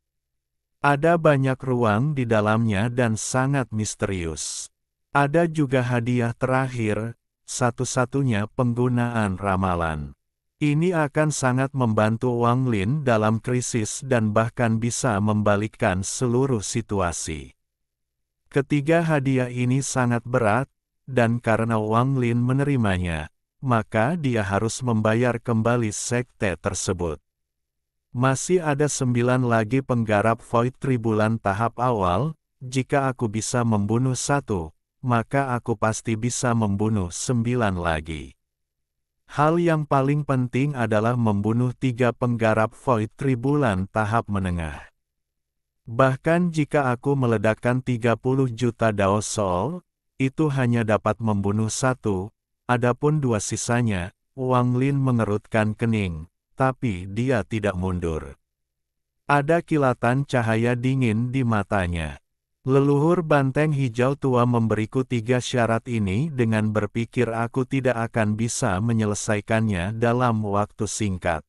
Ada banyak ruang di dalamnya dan sangat misterius. Ada juga hadiah terakhir, satu-satunya penggunaan ramalan. Ini akan sangat membantu Wang Lin dalam krisis dan bahkan bisa membalikkan seluruh situasi. Ketiga hadiah ini sangat berat, dan karena Wang Lin menerimanya, maka dia harus membayar kembali sekte tersebut. Masih ada 9 lagi penggarap Void Tribulan tahap awal, jika aku bisa membunuh 1, maka aku pasti bisa membunuh 9 lagi. Hal yang paling penting adalah membunuh 3 penggarap Void Tribulan tahap menengah. Bahkan jika aku meledakkan 30 juta Dao Soul, itu hanya dapat membunuh 1, adapun 2 sisanya, Wang Lin mengerutkan kening, tapi dia tidak mundur. Ada kilatan cahaya dingin di matanya. Leluhur banteng hijau tua memberiku 3 syarat ini dengan berpikir aku tidak akan bisa menyelesaikannya dalam waktu singkat.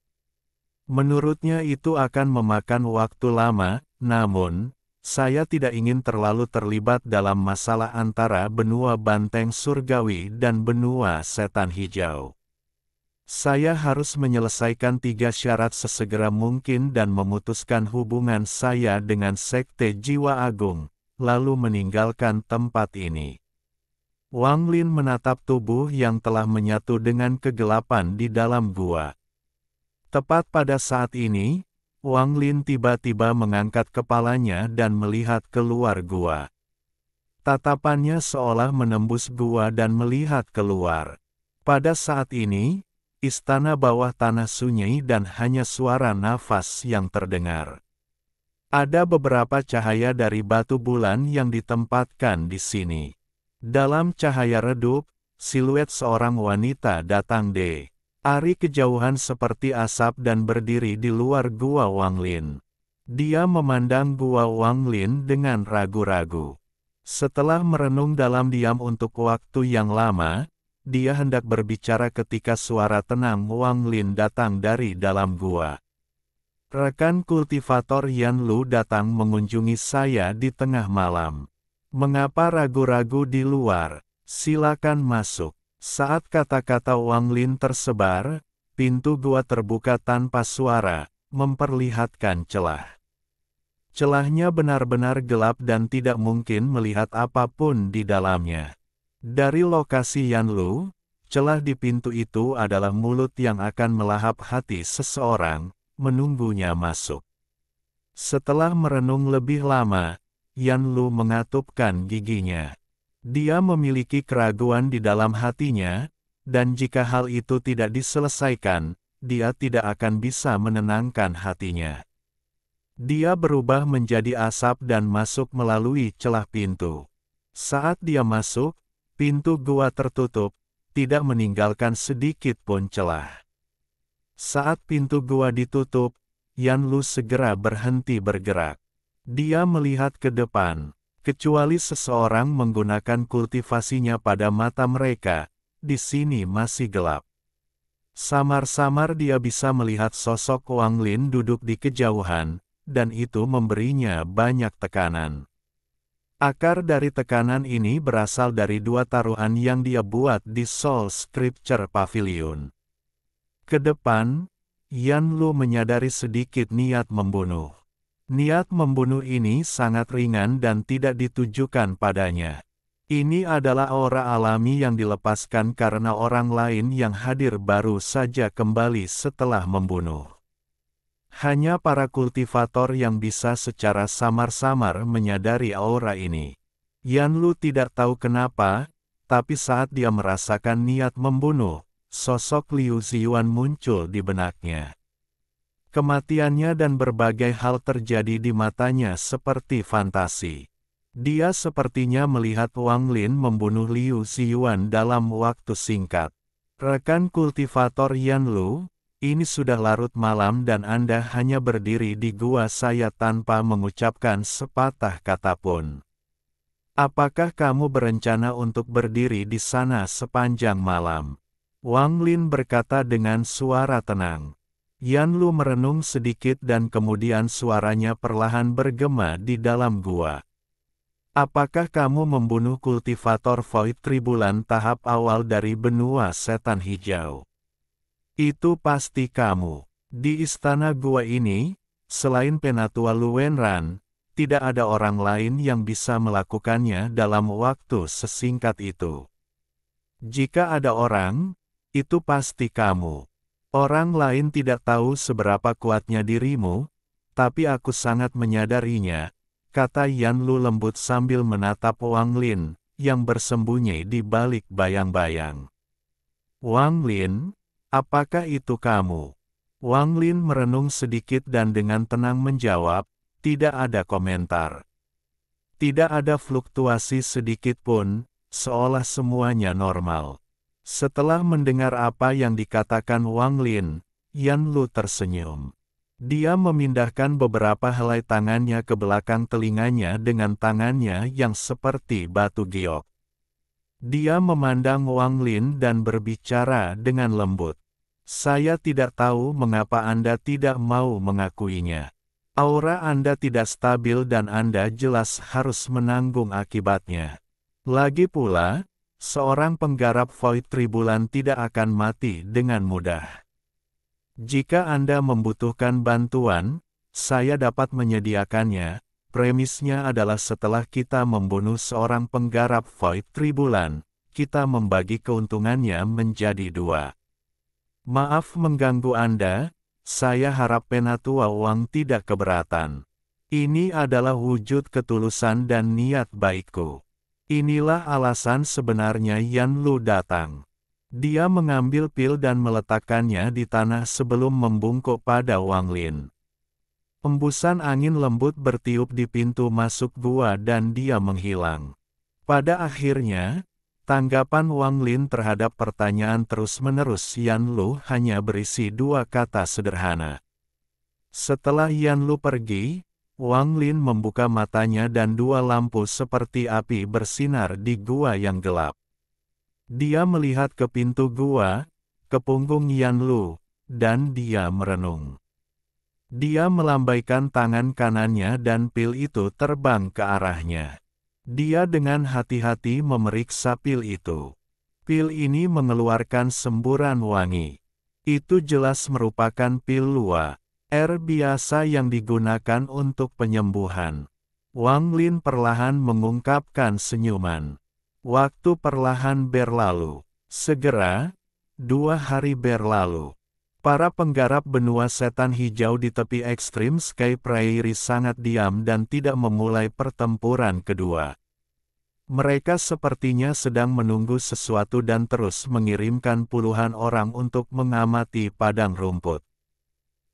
Menurutnya itu akan memakan waktu lama, namun, saya tidak ingin terlalu terlibat dalam masalah antara benua banteng surgawi dan benua setan hijau. Saya harus menyelesaikan 3 syarat sesegera mungkin dan memutuskan hubungan saya dengan Sekte Jiwa Agung, lalu meninggalkan tempat ini. Wang Lin menatap tubuh yang telah menyatu dengan kegelapan di dalam gua. Tepat pada saat ini, Wang Lin tiba-tiba mengangkat kepalanya dan melihat keluar gua. Tatapannya seolah menembus gua dan melihat keluar. Pada saat ini, istana bawah tanah sunyi dan hanya suara nafas yang terdengar. Ada beberapa cahaya dari batu bulan yang ditempatkan di sini. Dalam cahaya redup, siluet seorang wanita datang dari kejauhan seperti asap dan berdiri di luar gua Wang Lin. Dia memandang gua Wang Lin dengan ragu-ragu. Setelah merenung dalam diam untuk waktu yang lama, dia hendak berbicara ketika suara tenang Wang Lin datang dari dalam gua. Rekan kultivator Yan Lu datang mengunjungi saya di tengah malam. Mengapa ragu-ragu di luar? Silakan masuk. Saat kata-kata Wang Lin tersebar, pintu gua terbuka tanpa suara, memperlihatkan celah. Celahnya benar-benar gelap dan tidak mungkin melihat apapun di dalamnya. Dari lokasi Yan Lu, celah di pintu itu adalah mulut yang akan melahap hati seseorang, menunggunya masuk. Setelah merenung lebih lama, Yan Lu mengatupkan giginya. Dia memiliki keraguan di dalam hatinya, dan jika hal itu tidak diselesaikan, dia tidak akan bisa menenangkan hatinya. Dia berubah menjadi asap dan masuk melalui celah pintu. Saat dia masuk, pintu gua tertutup, tidak meninggalkan sedikit pun celah. Saat pintu gua ditutup, Yan Lu segera berhenti bergerak. Dia melihat ke depan, kecuali seseorang menggunakan kultivasinya pada mata mereka, di sini masih gelap. Samar-samar dia bisa melihat sosok Wang Lin duduk di kejauhan, dan itu memberinya banyak tekanan. Akar dari tekanan ini berasal dari dua taruhan yang dia buat di Soul Scripture Pavilion. Ke depan, Yan Lu menyadari sedikit niat membunuh. Niat membunuh ini sangat ringan dan tidak ditujukan padanya. Ini adalah aura alami yang dilepaskan karena orang lain yang hadir baru saja kembali setelah membunuh. Hanya para kultivator yang bisa secara samar-samar menyadari aura ini. Yan Lu tidak tahu kenapa, tapi saat dia merasakan niat membunuh, sosok Liu Ziyuan muncul di benaknya. Kematiannya dan berbagai hal terjadi di matanya seperti fantasi. Dia sepertinya melihat Wang Lin membunuh Liu Ziyuan dalam waktu singkat. Rekan kultivator Yan Lu, ini sudah larut malam dan Anda hanya berdiri di gua saya tanpa mengucapkan sepatah kata pun. Apakah kamu berencana untuk berdiri di sana sepanjang malam? Wang Lin berkata dengan suara tenang. Yan Lu merenung sedikit dan kemudian suaranya perlahan bergema di dalam gua. Apakah kamu membunuh kultivator Void Tribulan tahap awal dari benua setan hijau? Itu pasti kamu. Di istana gua ini, selain Penatua Luwenran, tidak ada orang lain yang bisa melakukannya dalam waktu sesingkat itu. Jika ada orang, itu pasti kamu. Orang lain tidak tahu seberapa kuatnya dirimu, tapi aku sangat menyadarinya, kata Yan Lu lembut sambil menatap Wang Lin, yang bersembunyi di balik bayang-bayang. Wang Lin, apakah itu kamu? Wang Lin merenung sedikit dan dengan tenang menjawab, tidak ada komentar. Tidak ada fluktuasi sedikit pun, seolah semuanya normal. Setelah mendengar apa yang dikatakan Wang Lin, Yan Lu tersenyum. Dia memindahkan beberapa helai tangannya ke belakang telinganya dengan tangannya yang seperti batu giok. Dia memandang Wang Lin dan berbicara dengan lembut. Saya tidak tahu mengapa Anda tidak mau mengakuinya. Aura Anda tidak stabil dan Anda jelas harus menanggung akibatnya. Lagi pula, seorang penggarap Void Tribulan tidak akan mati dengan mudah. Jika Anda membutuhkan bantuan, saya dapat menyediakannya. Premisnya adalah setelah kita membunuh seorang penggarap Void Tribulan, kita membagi keuntungannya menjadi dua. Maaf mengganggu Anda, saya harap Penatua Wang tidak keberatan. Ini adalah wujud ketulusan dan niat baikku. Inilah alasan sebenarnya Yan Lu datang. Dia mengambil pil dan meletakkannya di tanah sebelum membungkuk pada Wang Lin. Embusan angin lembut bertiup di pintu masuk gua dan dia menghilang. Pada akhirnya, tanggapan Wang Lin terhadap pertanyaan terus-menerus Yan Lu hanya berisi dua kata sederhana. Setelah Yan Lu pergi, Wang Lin membuka matanya dan dua lampu seperti api bersinar di gua yang gelap. Dia melihat ke pintu gua, ke punggung Yan Lu, dan dia merenung. Dia melambaikan tangan kanannya dan pil itu terbang ke arahnya. Dia dengan hati-hati memeriksa pil itu. Pil ini mengeluarkan semburan wangi. Itu jelas merupakan pil Lua. Air biasa yang digunakan untuk penyembuhan. Wang Lin perlahan mengungkapkan senyuman. Waktu perlahan berlalu. Segera, 2 hari berlalu. Para penggarap benua setan hijau di tepi ekstrim Sky Prairie sangat diam dan tidak memulai pertempuran kedua. Mereka sepertinya sedang menunggu sesuatu dan terus mengirimkan puluhan orang untuk mengamati padang rumput.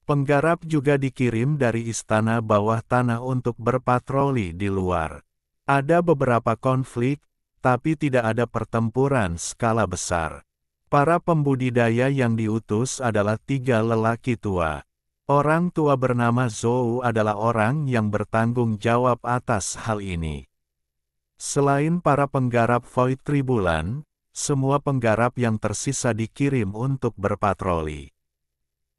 Penggarap juga dikirim dari istana bawah tanah untuk berpatroli di luar. Ada beberapa konflik, tapi tidak ada pertempuran skala besar. Para pembudidaya yang diutus adalah 3 lelaki tua. Orang tua bernama Zhou adalah orang yang bertanggung jawab atas hal ini. Selain para penggarap Void Tribulan, semua penggarap yang tersisa dikirim untuk berpatroli.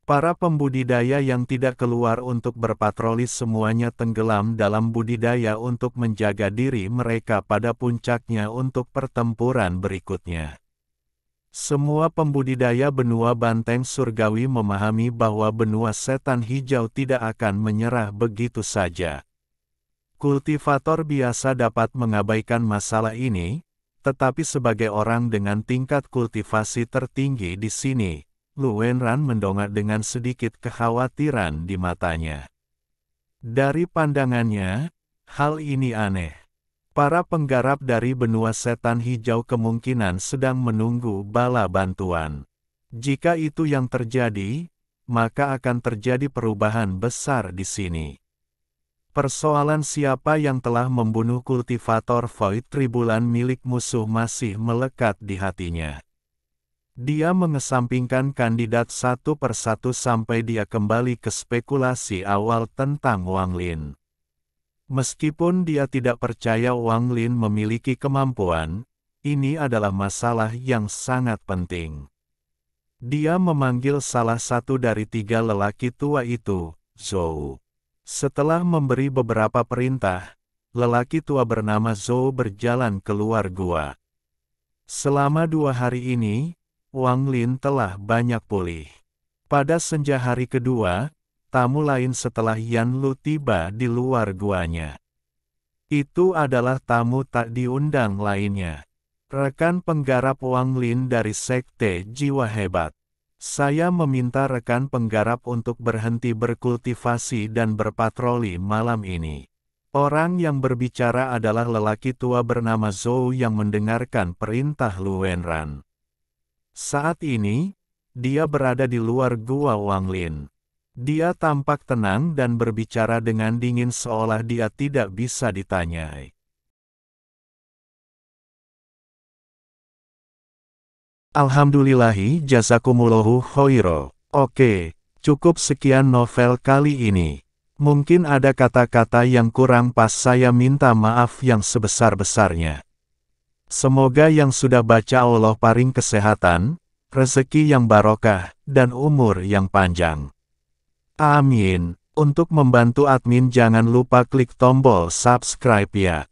Para pembudidaya yang tidak keluar untuk berpatroli semuanya tenggelam dalam budidaya untuk menjaga diri mereka pada puncaknya untuk pertempuran berikutnya. Semua pembudidaya benua banteng surgawi memahami bahwa benua setan hijau tidak akan menyerah begitu saja. Kultivator biasa dapat mengabaikan masalah ini, tetapi sebagai orang dengan tingkat kultivasi tertinggi di sini, Lu Wenran mendongak dengan sedikit kekhawatiran di matanya. Dari pandangannya, hal ini aneh. Para penggarap dari benua setan hijau kemungkinan sedang menunggu bala bantuan. Jika itu yang terjadi, maka akan terjadi perubahan besar di sini. Persoalan siapa yang telah membunuh kultivator Void Tribulan milik musuh masih melekat di hatinya. Dia mengesampingkan kandidat satu persatu sampai dia kembali ke spekulasi awal tentang Wang Lin. Meskipun dia tidak percaya Wang Lin memiliki kemampuan, ini adalah masalah yang sangat penting. Dia memanggil salah satu dari 3 lelaki tua itu, Zhou. Setelah memberi beberapa perintah, lelaki tua bernama Zhou berjalan keluar gua. Selama 2 hari ini, Wang Lin telah banyak pulih. Pada senja hari kedua, tamu lain setelah Yan Lu tiba di luar guanya. Itu adalah tamu tak diundang lainnya. Rekan penggarap Wang Lin dari Sekte Jiwa Hebat. Saya meminta rekan penggarap untuk berhenti berkultivasi dan berpatroli malam ini. Orang yang berbicara adalah lelaki tua bernama Zhou yang mendengarkan perintah Lu Wenran. Saat ini, dia berada di luar gua Wang Lin. Dia tampak tenang dan berbicara dengan dingin seolah dia tidak bisa ditanyai. Alhamdulillahi jazakumullahu khairo. Oke, cukup sekian novel kali ini. Mungkin ada kata-kata yang kurang pas, saya minta maaf yang sebesar-besarnya. Semoga yang sudah baca Allah paring kesehatan, rezeki yang barokah, dan umur yang panjang. Amin. Untuk membantu admin jangan lupa klik tombol subscribe ya.